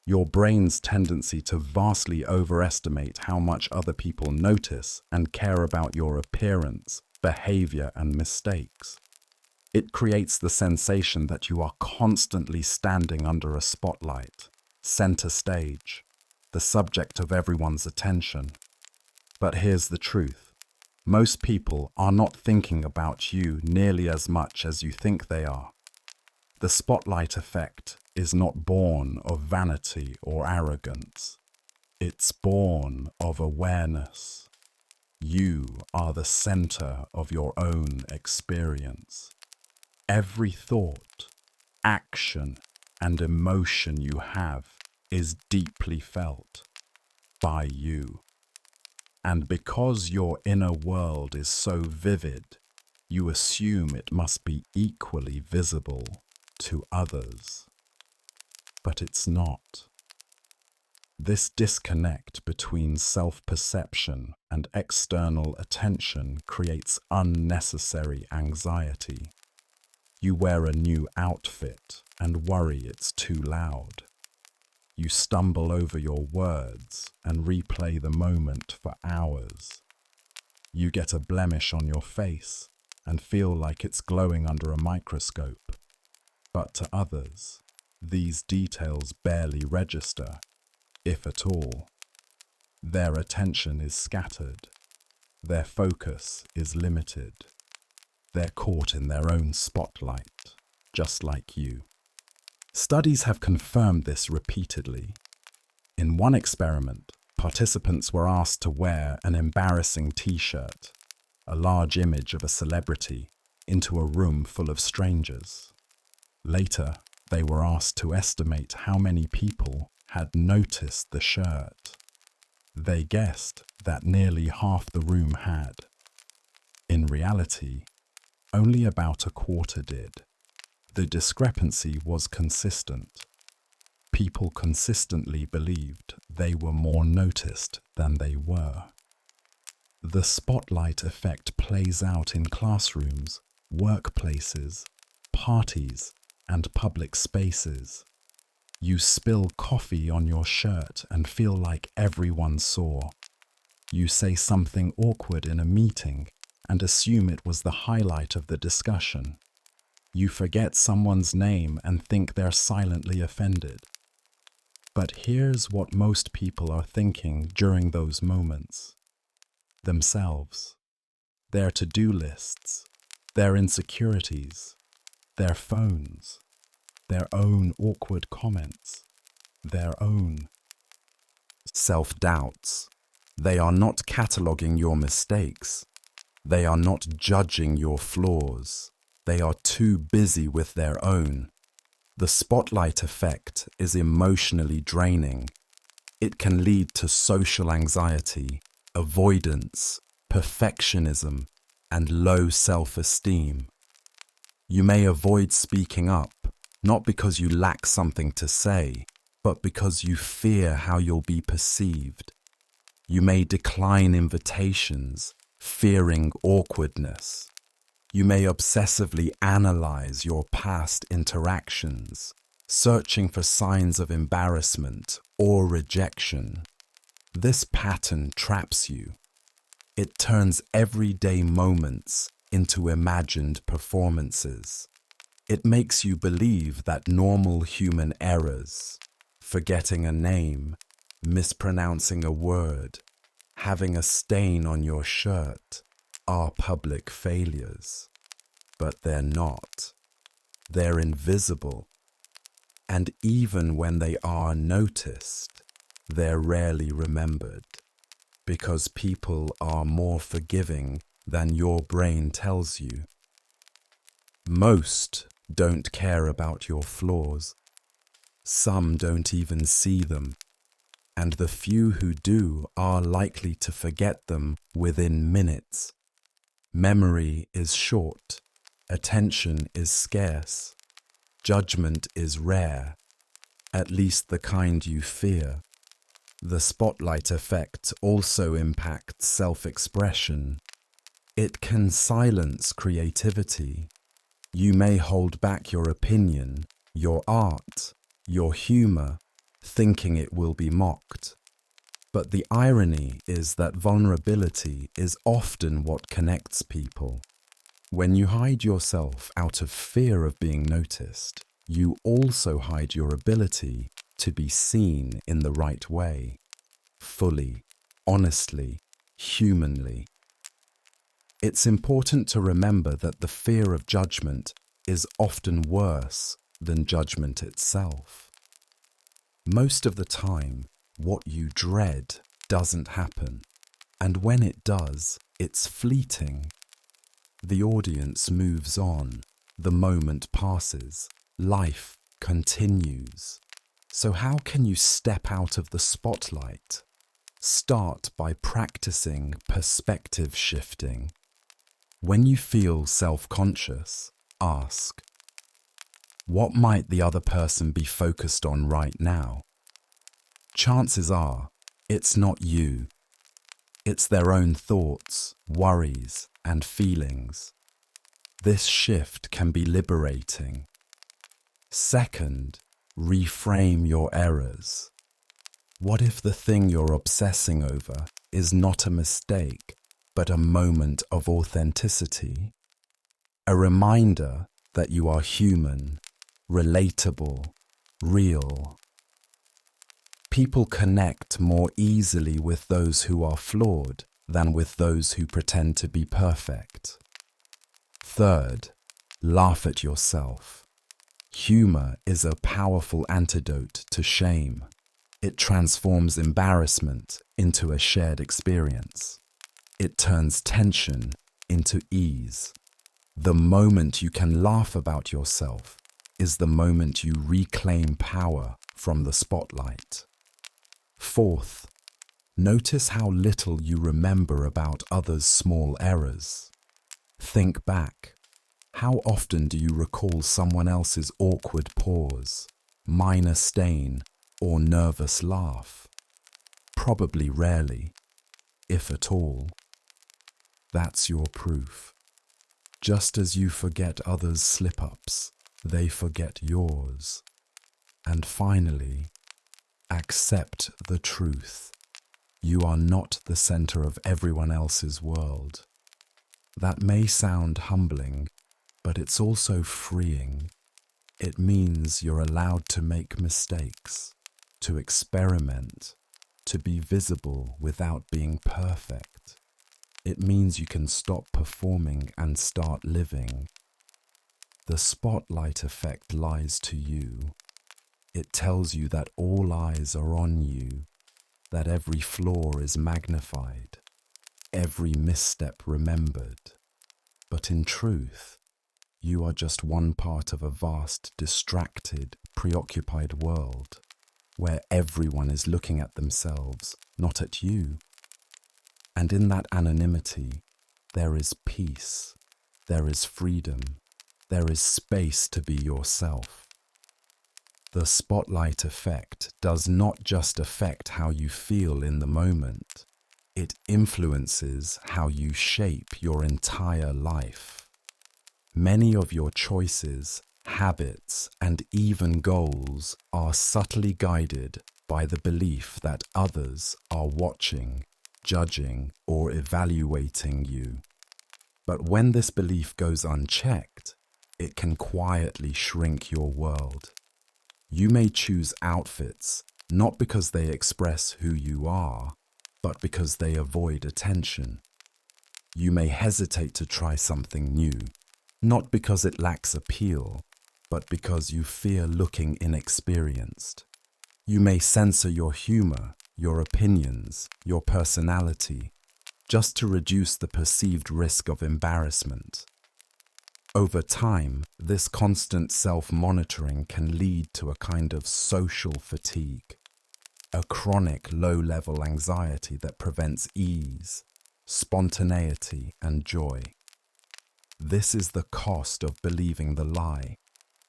Your brain's tendency to vastly overestimate how much other people notice and care about your appearance, behavior, and mistakes. It creates the sensation that you are constantly standing under a spotlight, center stage, the subject of everyone's attention. But here's the truth. Most people are not thinking about you nearly as much as you think they are. The spotlight effect is not born of vanity or arrogance. It's born of awareness. You are the center of your own experience. Every thought, action, and emotion you have is deeply felt by you. And because your inner world is so vivid, you assume it must be equally visible to others. But it's not. This disconnect between self-perception and external attention creates unnecessary anxiety. You wear a new outfit and worry it's too loud. You stumble over your words and replay the moment for hours. You get a blemish on your face and feel like it's glowing under a microscope. But to others, these details barely register, if at all. Their attention is scattered. Their focus is limited. They're caught in their own spotlight, just like you. Studies have confirmed this repeatedly. In one experiment, participants were asked to wear an embarrassing t-shirt, a large image of a celebrity, into a room full of strangers. Later, they were asked to estimate how many people had noticed the shirt. They guessed that nearly half the room had. In reality, only about a quarter did. The discrepancy was consistent. People consistently believed they were more noticed than they were. The spotlight effect plays out in classrooms, workplaces, parties, and public spaces. You spill coffee on your shirt and feel like everyone saw. You say something awkward in a meeting and assume it was the highlight of the discussion. You forget someone's name and think they're silently offended. But here's what most people are thinking during those moments. Themselves, their to-do lists, their insecurities, their phones, their own awkward comments, their own self-doubts. They are not cataloging your mistakes. They are not judging your flaws. They are too busy with their own. The spotlight effect is emotionally draining. It can lead to social anxiety, avoidance, perfectionism, and low self-esteem. You may avoid speaking up, not because you lack something to say, but because you fear how you'll be perceived. You may decline invitations, fearing awkwardness. You may obsessively analyze your past interactions, searching for signs of embarrassment or rejection. This pattern traps you. It turns everyday moments into imagined performances. It makes you believe that normal human errors, forgetting a name, mispronouncing a word, having a stain on your shirt, are public failures. But they're not. They're invisible. And even when they are noticed, they're rarely remembered, because people are more forgiving than your brain tells you. Most don't care about your flaws. Some don't even see them. And the few who do are likely to forget them within minutes. Memory is short, attention is scarce, judgment is rare, at least the kind you fear. The spotlight effect also impacts self-expression. It can silence creativity. You may hold back your opinion, your art, your humor, thinking it will be mocked. But the irony is that vulnerability is often what connects people. When you hide yourself out of fear of being noticed, you also hide your ability to be seen in the right way, fully, honestly, humanly. It's important to remember that the fear of judgment is often worse than judgment itself. Most of the time, what you dread doesn't happen, and when it does, it's fleeting. The audience moves on, the moment passes, life continues. So how can you step out of the spotlight? Start by practicing perspective shifting. When you feel self-conscious, ask, what might the other person be focused on right now? Chances are, it's not you. It's their own thoughts, worries, and feelings. This shift can be liberating. Second, reframe your errors. What if the thing you're obsessing over is not a mistake, but a moment of authenticity? A reminder that you are human, relatable, real. People connect more easily with those who are flawed than with those who pretend to be perfect. Third, laugh at yourself. Humor is a powerful antidote to shame. It transforms embarrassment into a shared experience. It turns tension into ease. The moment you can laugh about yourself is the moment you reclaim power from the spotlight. Fourth, notice how little you remember about others' small errors. Think back. How often do you recall someone else's awkward pause, minor stain, or nervous laugh? Probably rarely, if at all. That's your proof. Just as you forget others' slip-ups, they forget yours. And finally, accept the truth. You are not the center of everyone else's world. That may sound humbling, but it's also freeing. It means you're allowed to make mistakes, to experiment, to be visible without being perfect. It means you can stop performing and start living. The spotlight effect lies to you. It tells you that all eyes are on you, that every flaw is magnified, every misstep remembered. But in truth, you are just one part of a vast, distracted, preoccupied world where everyone is looking at themselves, not at you. And in that anonymity, there is peace, there is freedom, there is space to be yourself. The spotlight effect does not just affect how you feel in the moment, it influences how you shape your entire life. Many of your choices, habits, and even goals are subtly guided by the belief that others are watching, judging, or evaluating you. But when this belief goes unchecked, it can quietly shrink your world. You may choose outfits not because they express who you are, but because they avoid attention. You may hesitate to try something new, not because it lacks appeal, but because you fear looking inexperienced. You may censor your humor, your opinions, your personality, just to reduce the perceived risk of embarrassment. Over time, this constant self-monitoring can lead to a kind of social fatigue, a chronic low-level anxiety that prevents ease, spontaneity, and joy. This is the cost of believing the lie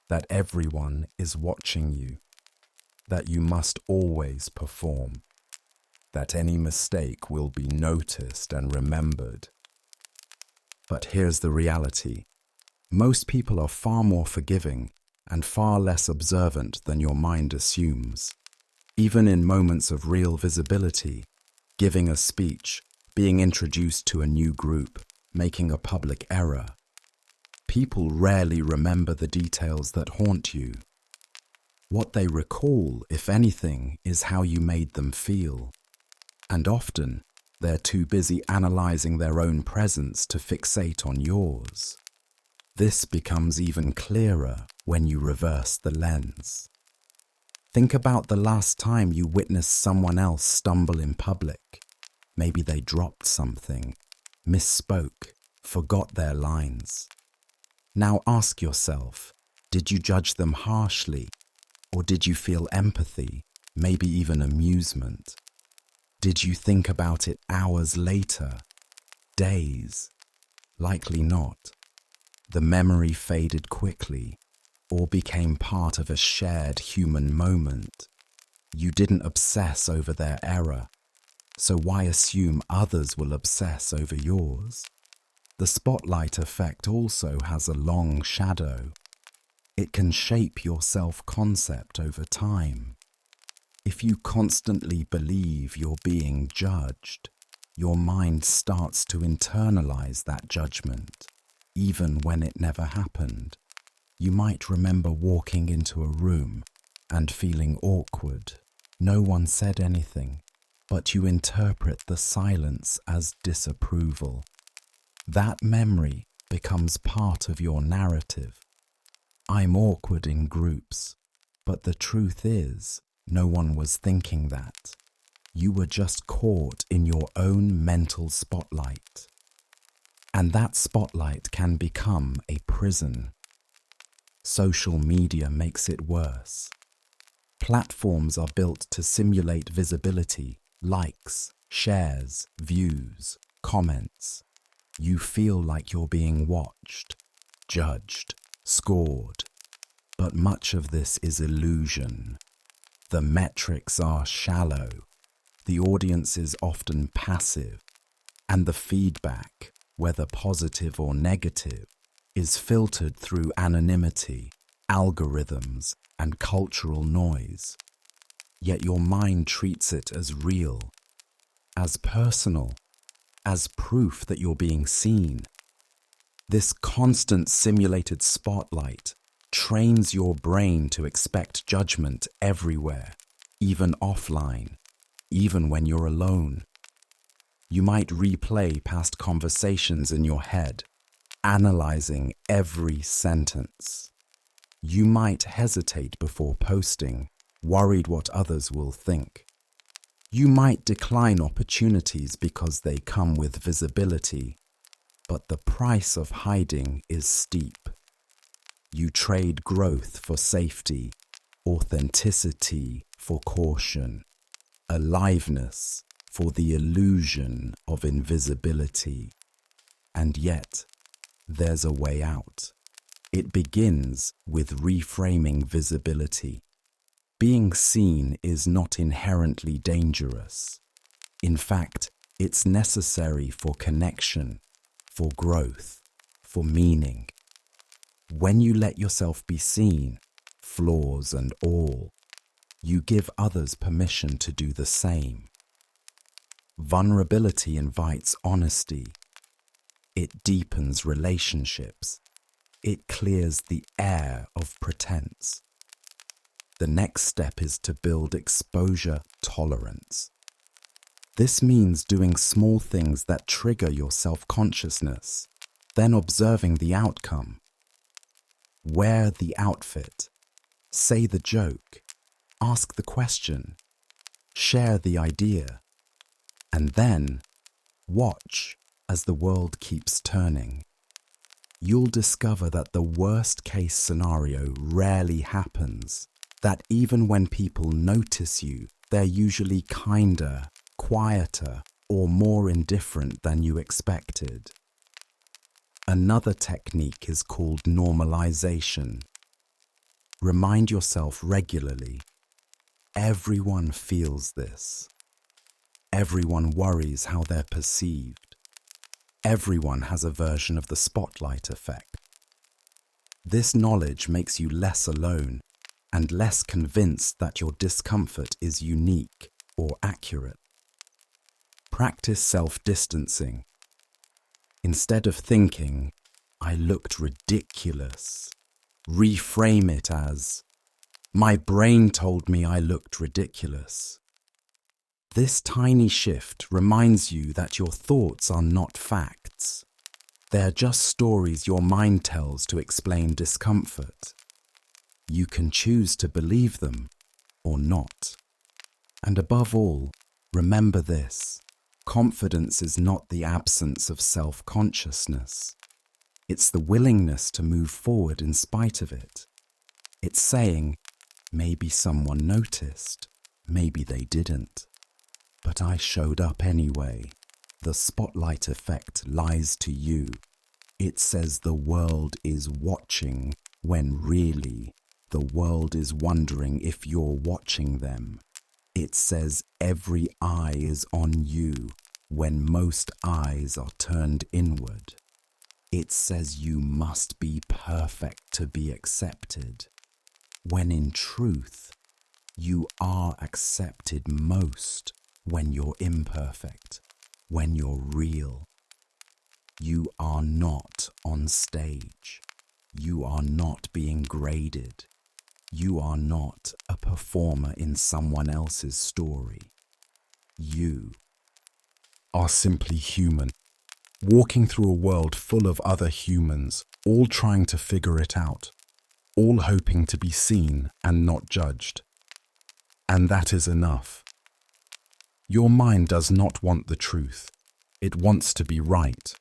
that everyone is watching you, that you must always perform, that any mistake will be noticed and remembered. But here's the reality. Most people are far more forgiving and far less observant than your mind assumes. Even in moments of real visibility, giving a speech, being introduced to a new group, making a public error, People rarely remember the details that haunt you. What they recall, if anything, is how you made them feel. And often, they're too busy analyzing their own presence to fixate on yours. This becomes even clearer when you reverse the lens. Think about the last time you witnessed someone else stumble in public. Maybe they dropped something, misspoke, forgot their lines. Now ask yourself, did you judge them harshly? Or did you feel empathy, maybe even amusement? Did you think about it hours later? Days? Likely not. The memory faded quickly, or became part of a shared human moment. You didn't obsess over their error, so why assume others will obsess over yours? The spotlight effect also has a long shadow. It can shape your self-concept over time. If you constantly believe you're being judged, your mind starts to internalize that judgment, even when it never happened. You might remember walking into a room and feeling awkward. No one said anything, but you interpret the silence as disapproval. That memory becomes part of your narrative. I'm awkward in groups, but the truth is, no one was thinking that. You were just caught in your own mental spotlight. And that spotlight can become a prison. Social media makes it worse. Platforms are built to simulate visibility, likes, shares, views, comments. You feel like you're being watched, judged, scored. But much of this is illusion. The metrics are shallow. The audience is often passive. And the feedback, whether positive or negative, is filtered through anonymity, algorithms, and cultural noise. Yet your mind treats it as real, as personal, as proof that you're being seen. This constant simulated spotlight trains your brain to expect judgment everywhere, even offline, even when you're alone. You might replay past conversations in your head, analyzing every sentence. You might hesitate before posting, worried what others will think. You might decline opportunities because they come with visibility, but the price of hiding is steep. You trade growth for safety, authenticity for caution, aliveness for the illusion of invisibility. And yet, there's a way out. It begins with reframing visibility. Being seen is not inherently dangerous. In fact, it's necessary for connection, for growth, for meaning. When you let yourself be seen, flaws and all, you give others permission to do the same. Vulnerability invites honesty. It deepens relationships. It clears the air of pretense. The next step is to build exposure tolerance. This means doing small things that trigger your self-consciousness, then observing the outcome. Wear the outfit, say the joke, ask the question, share the idea, and then watch as the world keeps turning. You'll discover that the worst-case scenario rarely happens, that even when people notice you, they're usually kinder, quieter, or more indifferent than you expected. Another technique is called normalization. Remind yourself regularly, everyone feels this. Everyone worries how they're perceived. Everyone has a version of the spotlight effect. This knowledge makes you less alone and less convinced that your discomfort is unique or accurate. Practice self-distancing. Instead of thinking, I looked ridiculous. Reframe it as, my brain told me I looked ridiculous. This tiny shift reminds you that your thoughts are not facts. They're just stories your mind tells to explain discomfort. You can choose to believe them or not. And above all, remember this: confidence is not the absence of self-consciousness. It's the willingness to move forward in spite of it. It's saying, maybe someone noticed, maybe they didn't. But I showed up anyway. The spotlight effect lies to you. It says the world is watching when really the world is wondering if you're watching them. It says every eye is on you when most eyes are turned inward. It says you must be perfect to be accepted, when in truth, you are accepted most when you're imperfect, when you're real. You are not on stage. You are not being graded. You are not a performer in someone else's story. You are simply human, walking through a world full of other humans, all trying to figure it out, all hoping to be seen and not judged. And that is enough. Your mind does not want the truth. It wants to be right.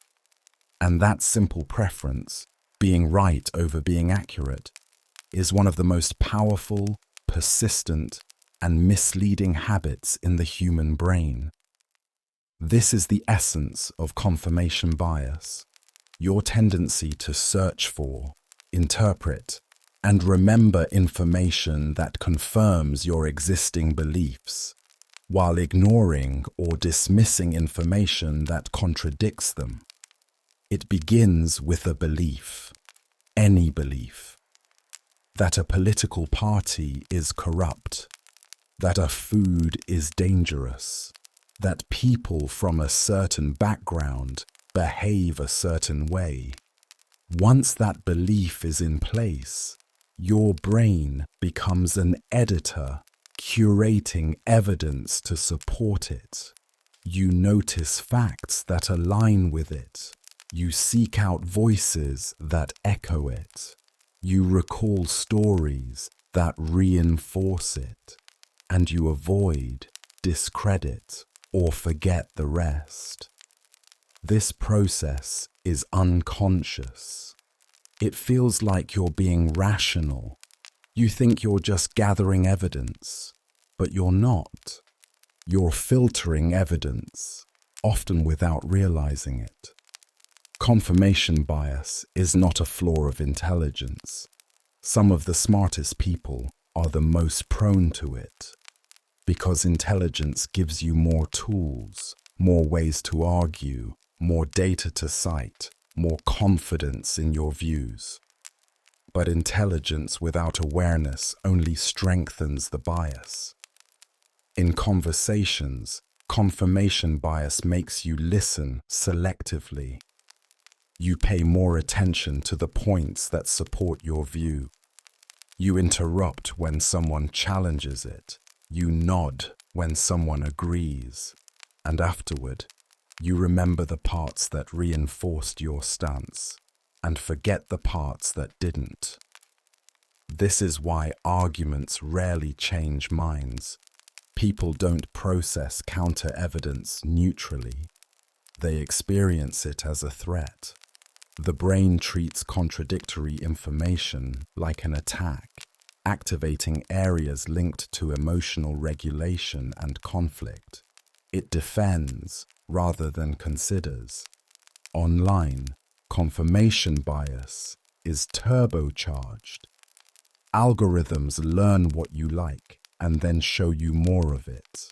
And that simple preference, being right over being accurate, is one of the most powerful, persistent, and misleading habits in the human brain. This is the essence of confirmation bias, your tendency to search for, interpret, and remember information that confirms your existing beliefs, while ignoring or dismissing information that contradicts them. It begins with a belief, any belief, that a political party is corrupt, that a food is dangerous, that people from a certain background behave a certain way. Once that belief is in place, your brain becomes an editor, curating evidence to support it. You notice facts that align with it. You seek out voices that echo it. You recall stories that reinforce it. And you avoid, discredit, or forget the rest. This process is unconscious. It feels like you're being rational. You think you're just gathering evidence, but you're not. You're filtering evidence, often without realizing it. Confirmation bias is not a flaw of intelligence. Some of the smartest people are the most prone to it, because intelligence gives you more tools, more ways to argue, more data to cite, more confidence in your views. But intelligence without awareness only strengthens the bias. In conversations, confirmation bias makes you listen selectively. You pay more attention to the points that support your view. You interrupt when someone challenges it. You nod when someone agrees. And afterward, you remember the parts that reinforced your stance and forget the parts that didn't. This is why arguments rarely change minds. People don't process counter-evidence neutrally. They experience it as a threat. The brain treats contradictory information like an attack, activating areas linked to emotional regulation and conflict. It defends rather than considers. Online, confirmation bias is turbocharged. Algorithms learn what you like and then show you more of it.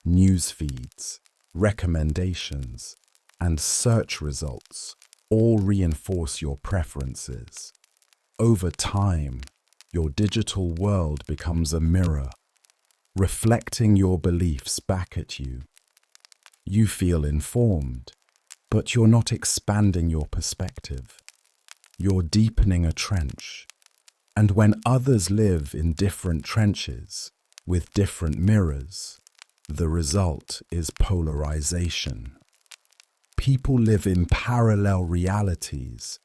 News feeds, recommendations, and search results all reinforce your preferences. Over time, your digital world becomes a mirror, reflecting your beliefs back at you. You feel informed, but you're not expanding your perspective. you're deepening a trench. And when others live in different trenches with different mirrors, the result is polarization. People live in parallel realities,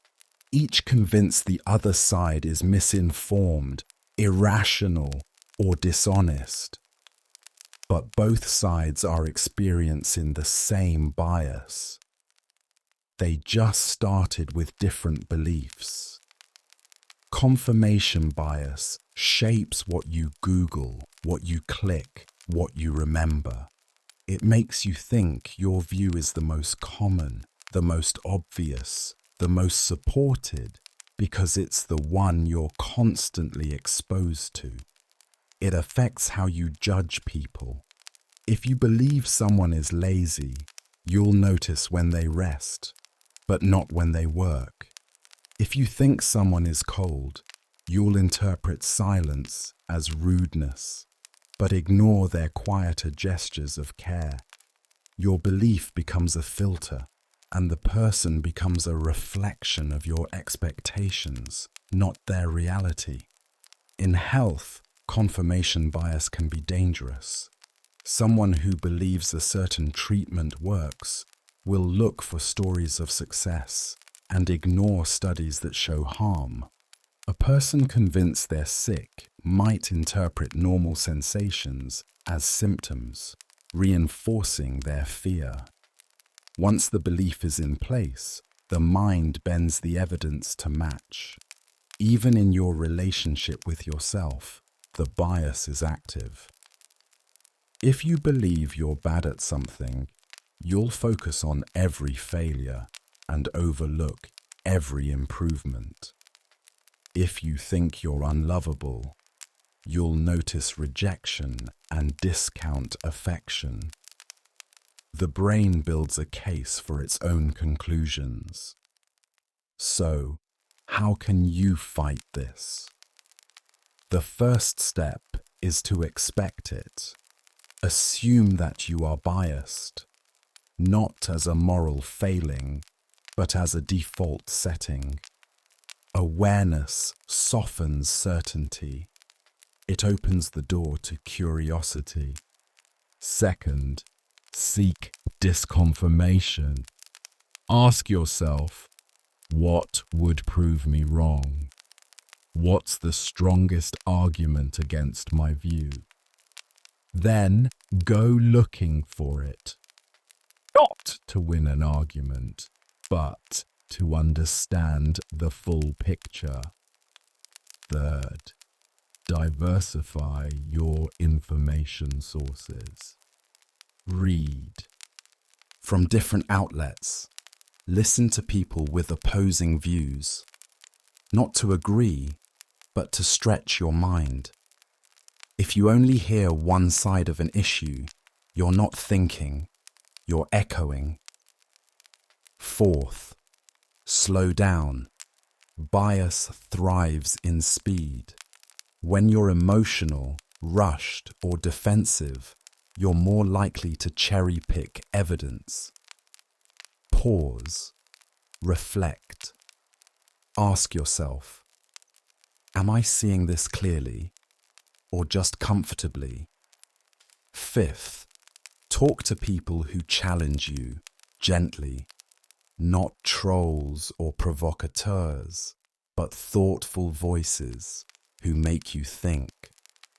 each convinced the other side is misinformed, irrational, or dishonest. But both sides are experiencing the same bias. They just started with different beliefs. Confirmation bias shapes what you Google, what you click, what you remember. It makes you think your view is the most common, the most obvious, the most supported, because it's the one you're constantly exposed to. It affects how you judge people. If you believe someone is lazy, you'll notice when they rest, but not when they work. If you think someone is cold, you'll interpret silence as rudeness, but ignore their quieter gestures of care. Your belief becomes a filter, and the person becomes a reflection of your expectations, not their reality. In health, confirmation bias can be dangerous. Someone who believes a certain treatment works will look for stories of success and ignore studies that show harm. A person convinced they're sick might interpret normal sensations as symptoms, reinforcing their fear. Once the belief is in place, the mind bends the evidence to match. Even in your relationship with yourself, the bias is active. If you believe you're bad at something, you'll focus on every failure and overlook every improvement. If you think you're unlovable, you'll notice rejection and discount affection. The brain builds a case for its own conclusions. So, how can you fight this? The first step is to expect it. Assume that you are biased, not as a moral failing, but as a default setting. Awareness softens certainty. It opens the door to curiosity. Second, seek disconfirmation. Ask yourself, what would prove me wrong? What's the strongest argument against my view? Then go looking for it. Not to win an argument, but to understand the full picture. Third, diversify your information sources. Read from different outlets. Listen to people with opposing views, not to agree, but to stretch your mind. If you only hear one side of an issue, you're not thinking, you're echoing. Fourth, slow down. Bias thrives in speed. When you're emotional, rushed, or defensive, you're more likely to cherry-pick evidence. Pause. Reflect. Ask yourself, am I seeing this clearly or just comfortably? Fifth, talk to people who challenge you gently, not trolls or provocateurs, but thoughtful voices who make you think.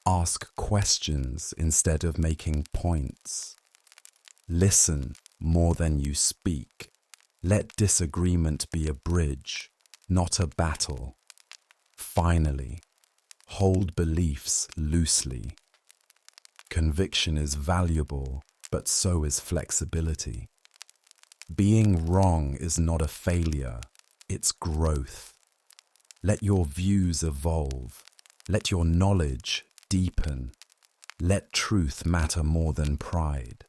Ask questions instead of making points. Listen more than you speak. Let disagreement be a bridge, not a battle. Finally, hold beliefs loosely. Conviction is valuable, but so is flexibility. Being wrong is not a failure, it's growth. Let your views evolve. Let your knowledge deepen. Let truth matter more than pride.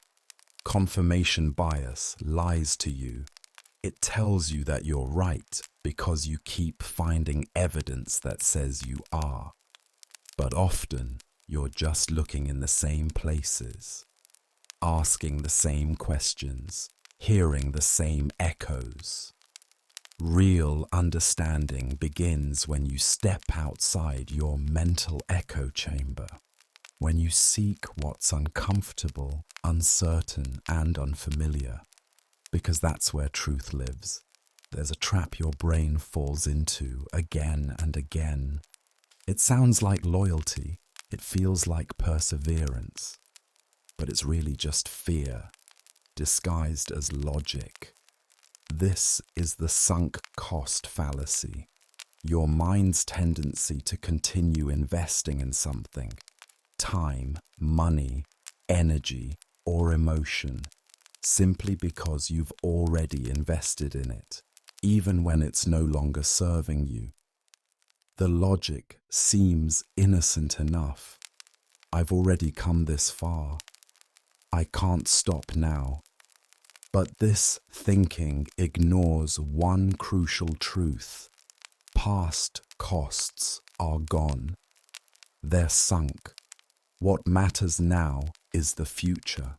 Confirmation bias lies to you. It tells you that you're right because you keep finding evidence that says you are. But often, you're just looking in the same places, asking the same questions, hearing the same echoes. Real understanding begins when you step outside your mental echo chamber, when you seek what's uncomfortable, uncertain, and unfamiliar, because that's where truth lives. There's a trap your brain falls into again and again. It sounds like loyalty, it feels like perseverance, but it's really just fear, disguised as logic. This is the sunk cost fallacy, your mind's tendency to continue investing in something, time, money, energy, or emotion, simply because you've already invested in it, even when it's no longer serving you. The logic seems innocent enough. I've already come this far. I can't stop now. But this thinking ignores one crucial truth. Past costs are gone. They're sunk. What matters now is the future.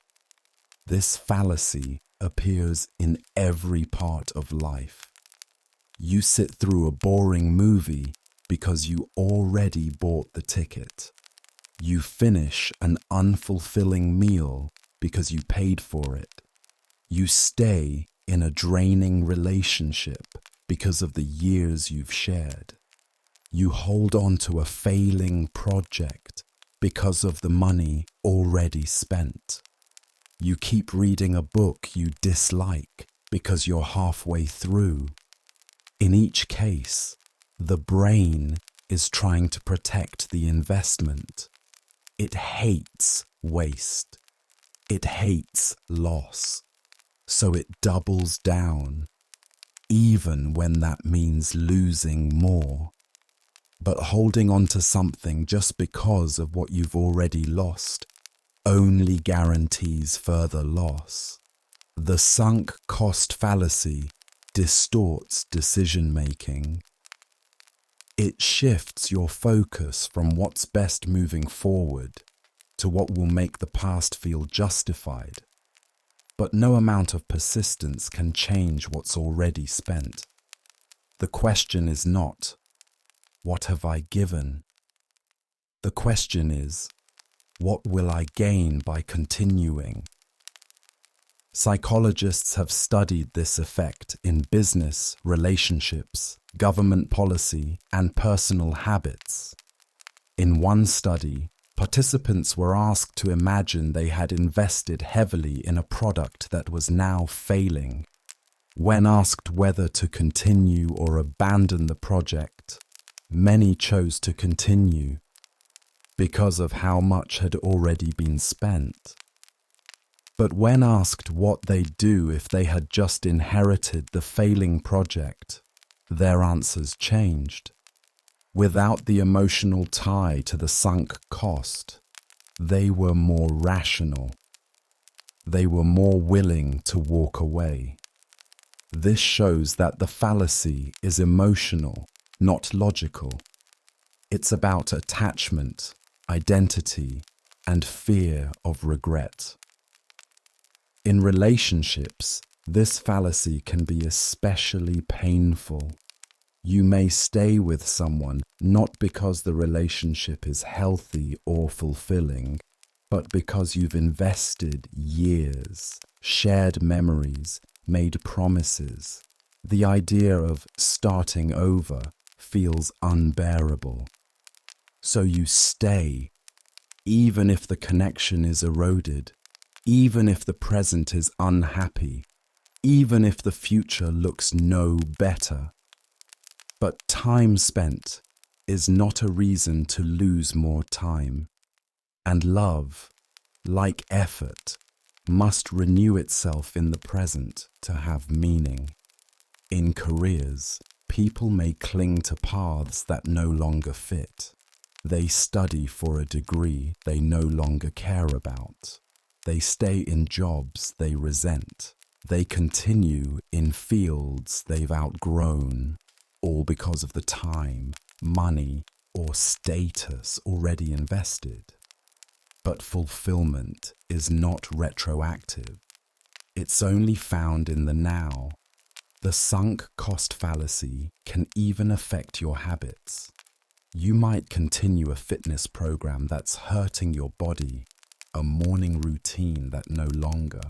This fallacy appears in every part of life. You sit through a boring movie because you already bought the ticket. You finish an unfulfilling meal because you paid for it. You stay in a draining relationship because of the years you've shared. You hold on to a failing project because of the money already spent. You keep reading a book you dislike because you're halfway through. In each case, the brain is trying to protect the investment. It hates waste. It hates loss. So it doubles down, even when that means losing more. But holding on to something just because of what you've already lost only guarantees further loss. The sunk cost fallacy distorts decision-making. It shifts your focus from what's best moving forward to what will make the past feel justified. But no amount of persistence can change what's already spent. The question is not, what have I given? The question is, what will I gain by continuing? Psychologists have studied this effect in business, relationships, government policy, and personal habits. In one study, participants were asked to imagine they had invested heavily in a product that was now failing. When asked whether to continue or abandon the project, many chose to continue because of how much had already been spent. But when asked what they'd do if they had just inherited the failing project, their answers changed. Without the emotional tie to the sunk cost, they were more rational. They were more willing to walk away. This shows that the fallacy is emotional, not logical. It's about attachment, identity, and fear of regret. In relationships, this fallacy can be especially painful. You may stay with someone not because the relationship is healthy or fulfilling, but because you've invested years, shared memories, made promises. The idea of starting over feels unbearable. So you stay, even if the connection is eroded, even if the present is unhappy, even if the future looks no better. But time spent is not a reason to lose more time. And love, like effort, must renew itself in the present to have meaning. In careers, people may cling to paths that no longer fit. They study for a degree they no longer care about. They stay in jobs they resent. They continue in fields they've outgrown, all because of the time, money, or status already invested. But fulfillment is not retroactive. It's only found in the now. The sunk cost fallacy can even affect your habits. You might continue a fitness program that's hurting your body, a morning routine that no longer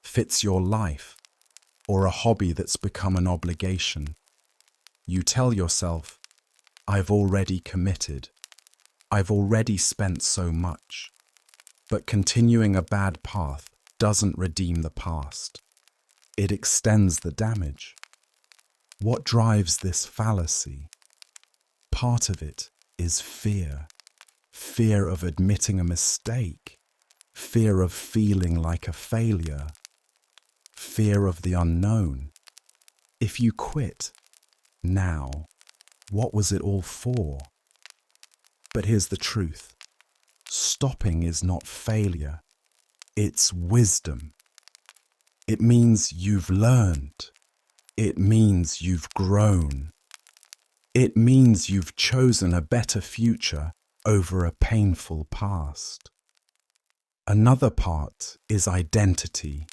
fits your life, or a hobby that's become an obligation. You tell yourself, I've already committed. I've already spent so much. But continuing a bad path doesn't redeem the past. It extends the damage. What drives this fallacy? Part of it is fear. Fear of admitting a mistake. Fear of feeling like a failure. Fear of the unknown. If you quit now, what was it all for? But here's the truth. Stopping is not failure. It's wisdom. It means you've learned. It means you've grown. It means you've chosen a better future over a painful past. Another part is identity.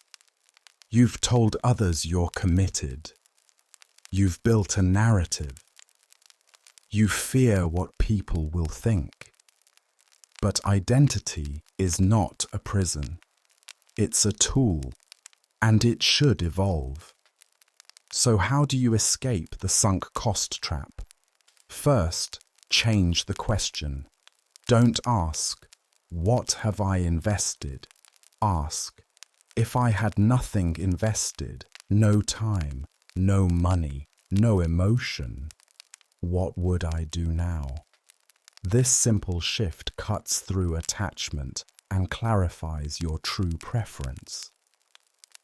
You've told others you're committed. You've built a narrative. You fear what people will think. But identity is not a prison. It's a tool, and it should evolve. So how do you escape the sunk cost trap? First, change the question. Don't ask, what have I invested? Ask, if I had nothing invested, no time, no money, no emotion, what would I do now? This simple shift cuts through attachment and clarifies your true preference.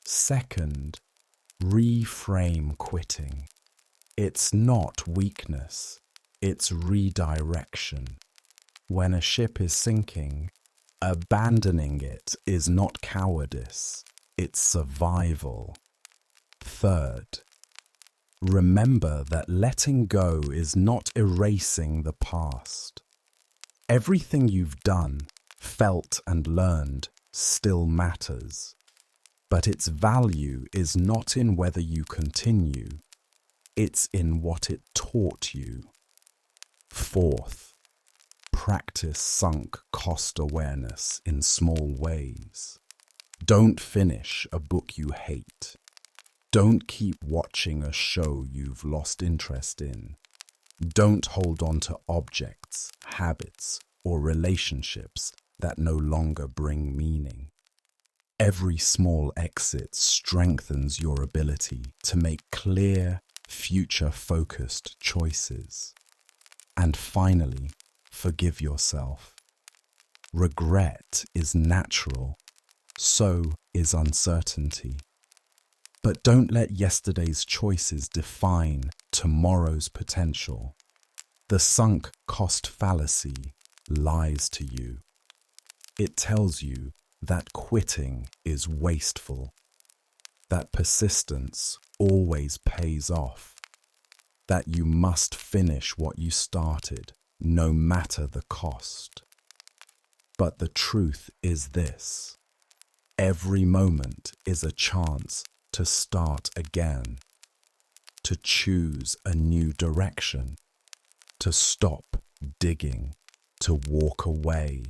Second, reframe quitting. It's not weakness, it's redirection. When a ship is sinking, abandoning it is not cowardice, it's survival. Third, remember that letting go is not erasing the past. Everything you've done, felt and learned still matters. But its value is not in whether you continue, it's in what it taught you. Fourth, practice sunk cost awareness in small ways. Don't finish a book you hate. Don't keep watching a show you've lost interest in. Don't hold on to objects, habits, or relationships that no longer bring meaning. Every small exit strengthens your ability to make clear, future-focused choices. And finally, forgive yourself. Regret is natural, so is uncertainty. But don't let yesterday's choices define tomorrow's potential. The sunk cost fallacy lies to you. It tells you that quitting is wasteful, that persistence always pays off, that you must finish what you started, no matter the cost. But the truth is this: every moment is a chance to start again, to choose a new direction, to stop digging, to walk away,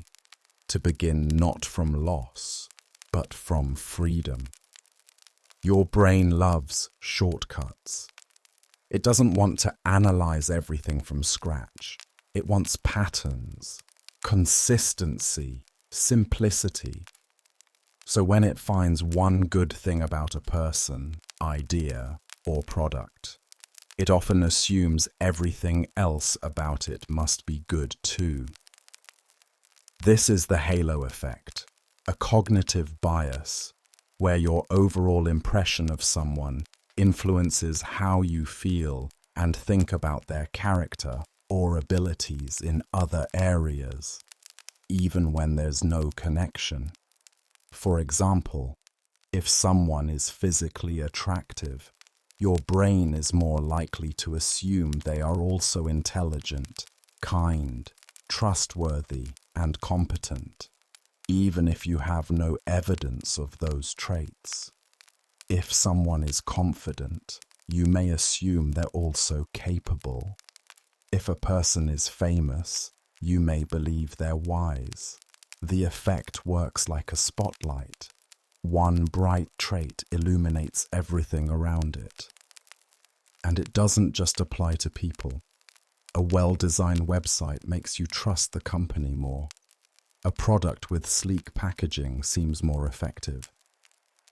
to begin not from loss, but from freedom. Your brain loves shortcuts. It doesn't want to analyze everything from scratch. It wants patterns, consistency, simplicity. So when it finds one good thing about a person, idea, or product, it often assumes everything else about it must be good too. This is the halo effect, a cognitive bias where your overall impression of someone influences how you feel and think about their character or abilities in other areas, even when there's no connection. For example, if someone is physically attractive, your brain is more likely to assume they are also intelligent, kind, trustworthy, and competent, even if you have no evidence of those traits. If someone is confident, you may assume they're also capable. If a person is famous, you may believe they're wise. The effect works like a spotlight. One bright trait illuminates everything around it. And it doesn't just apply to people. A well-designed website makes you trust the company more. A product with sleek packaging seems more effective.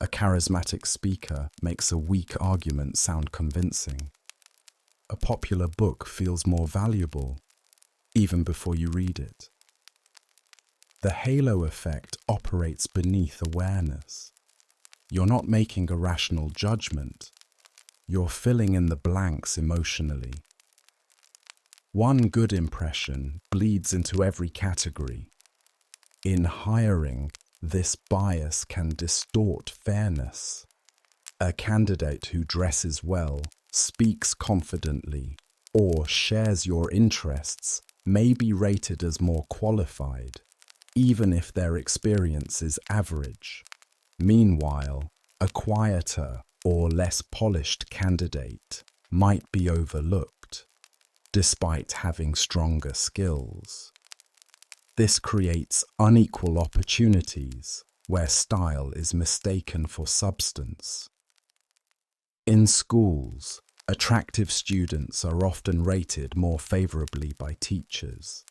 A charismatic speaker makes a weak argument sound convincing. A popular book feels more valuable, even before you read it. The halo effect operates beneath awareness. You're not making a rational judgment. You're filling in the blanks emotionally. One good impression bleeds into every category. In hiring, this bias can distort fairness. A candidate who dresses well, speaks confidently, or shares your interests may be rated as more qualified, even if their experience is average. Meanwhile, a quieter or less polished candidate might be overlooked, despite having stronger skills. This creates unequal opportunities where style is mistaken for substance. In schools, attractive students are often rated more favorably by teachers.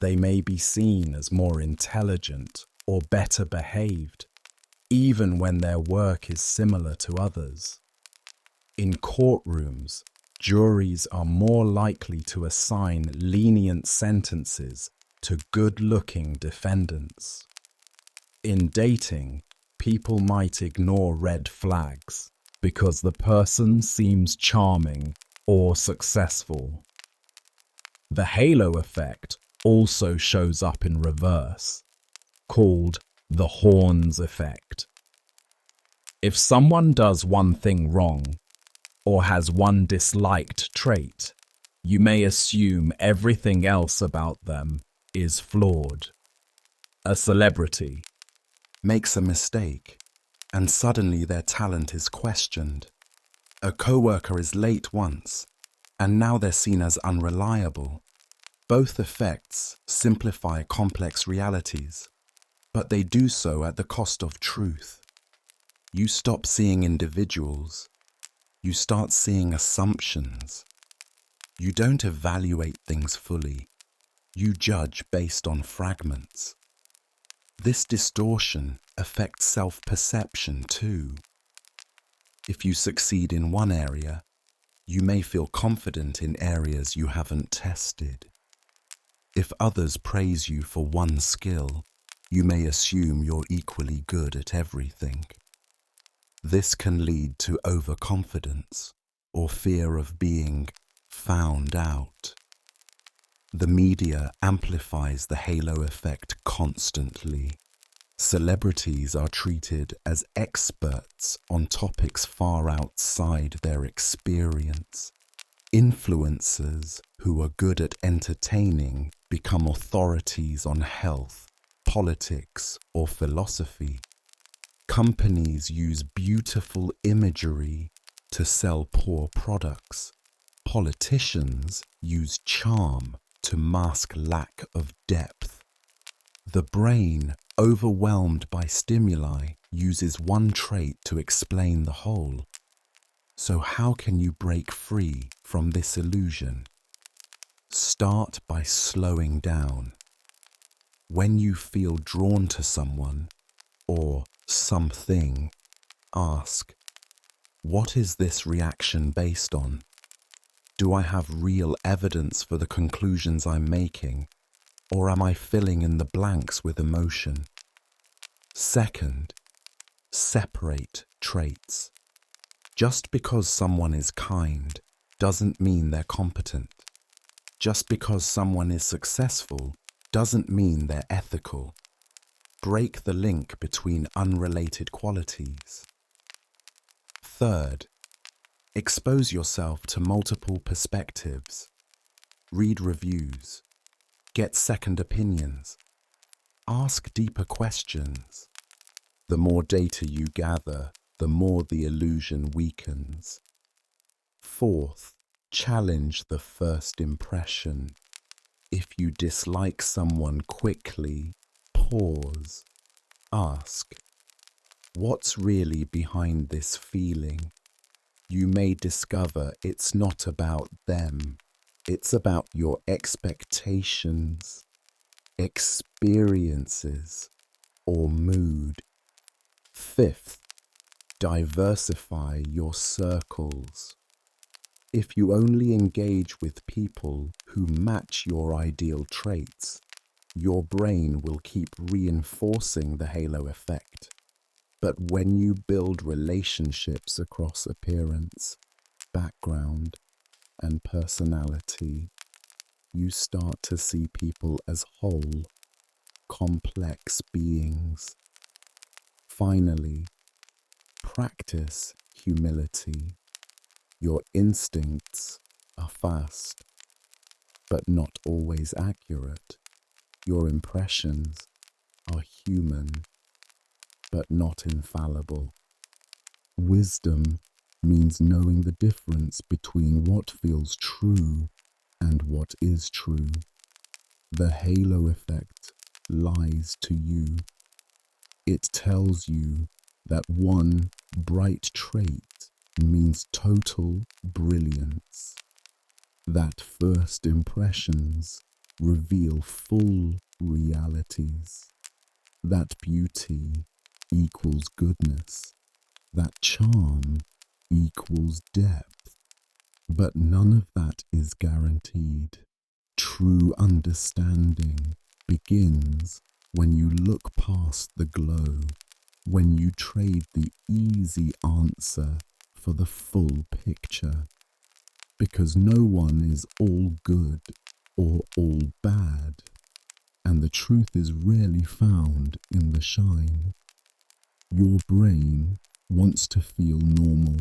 They may be seen as more intelligent or better behaved, even when their work is similar to others. In courtrooms, juries are more likely to assign lenient sentences to good-looking defendants. In dating, people might ignore red flags because the person seems charming or successful. The halo effect also shows up in reverse, called the horns effect. If someone does one thing wrong or has one disliked trait, you may assume everything else about them is flawed. A celebrity makes a mistake and suddenly their talent is questioned. A coworker is late once and now they're seen as unreliable. Both effects simplify complex realities, but they do so at the cost of truth. You stop seeing individuals. You start seeing assumptions. You don't evaluate things fully. You judge based on fragments. This distortion affects self-perception too. If you succeed in one area, you may feel confident in areas you haven't tested. If others praise you for one skill, you may assume you're equally good at everything. This can lead to overconfidence or fear of being found out. The media amplifies the halo effect constantly. Celebrities are treated as experts on topics far outside their experience. Influencers who are good at entertaining become authorities on health, politics, or philosophy. Companies use beautiful imagery to sell poor products. Politicians use charm to mask lack of depth. The brain, overwhelmed by stimuli, uses one trait to explain the whole. So how can you break free from this illusion? Start by slowing down. When you feel drawn to someone or something, ask, what is this reaction based on? Do I have real evidence for the conclusions I'm making, or am I filling in the blanks with emotion? Second, separate traits. Just because someone is kind doesn't mean they're competent. Just because someone is successful doesn't mean they're ethical. Break the link between unrelated qualities. Third, expose yourself to multiple perspectives. Read reviews. Get second opinions. Ask deeper questions. The more data you gather, the more the illusion weakens. Fourth, challenge the first impression. If you dislike someone quickly, pause. Ask, what's really behind this feeling? You may discover it's not about them. It's about your expectations, experiences, or mood. Fifth, diversify your circles. If you only engage with people who match your ideal traits, your brain will keep reinforcing the halo effect. But when you build relationships across appearance, background, and personality, you start to see people as whole, complex beings. Finally, practice humility. Your instincts are fast, but not always accurate. Your impressions are human, but not infallible. Wisdom means knowing the difference between what feels true and what is true. The halo effect lies to you. It tells you that one bright trait means total brilliance, that first impressions reveal full realities, that beauty equals goodness, that charm equals depth. But none of that is guaranteed. True understanding begins when you look past the glow, when you trade the easy answer for the full picture. Because no one is all good or all bad, and the truth is rarely found in the shine. Your brain wants to feel normal,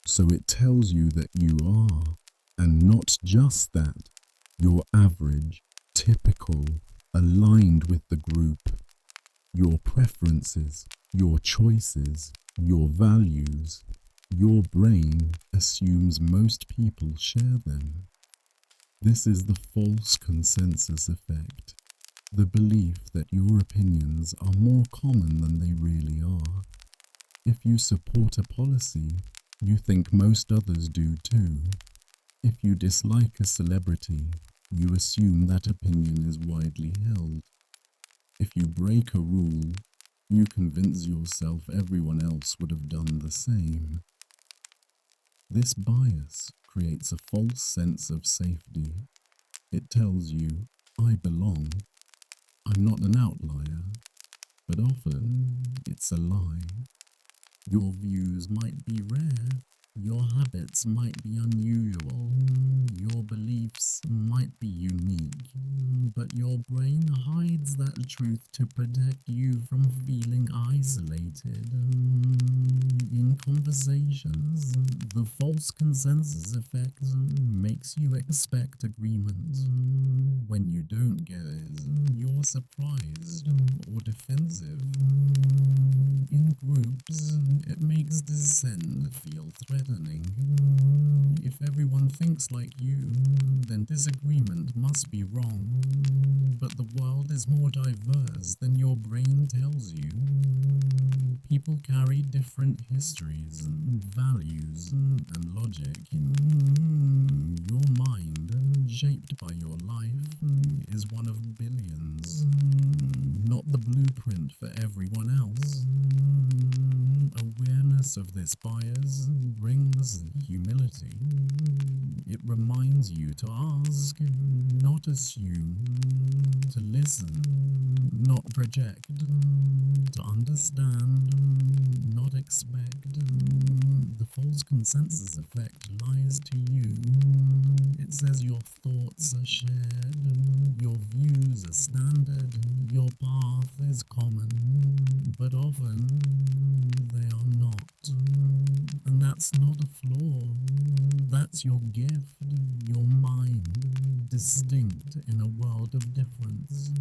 so it tells you that you are, and not just that, you're average, typical, aligned with the group. Your preferences, your choices, your values, your brain assumes most people share them. This is the false consensus effect, the belief that your opinions are more common than they really are. If you support a policy, you think most others do too. If you dislike a celebrity, you assume that opinion is widely held. If you break a rule, you convince yourself everyone else would have done the same. This bias creates a false sense of safety. It tells you, I belong. I'm not an outlier. But often, it's a lie. Your views might be rare. Your habits might be unusual. Your beliefs might be unique. But your brain hides that truth to protect you from feeling isolated. In conversations, the false consensus effect makes you expect agreement. When you don't get it, you're surprised or defensive. In groups, it makes dissent feel threatening. If everyone thinks like you, then disagreement must be wrong. But the world is more diverse than your brain tells you. People carry different histories, values, and logic. Your mind, shaped by your life, is one of billions, not the blueprint for everyone else. Awareness of this bias brings humility. It reminds you to ask, not assume, to listen, not project, to understand, not expect. The false consensus effect lies to you. It says your thoughts are shared, your views are standard, your path is common, but often they are not. And that's not a flaw. That's your gift, your mind, distinct in a world of difference.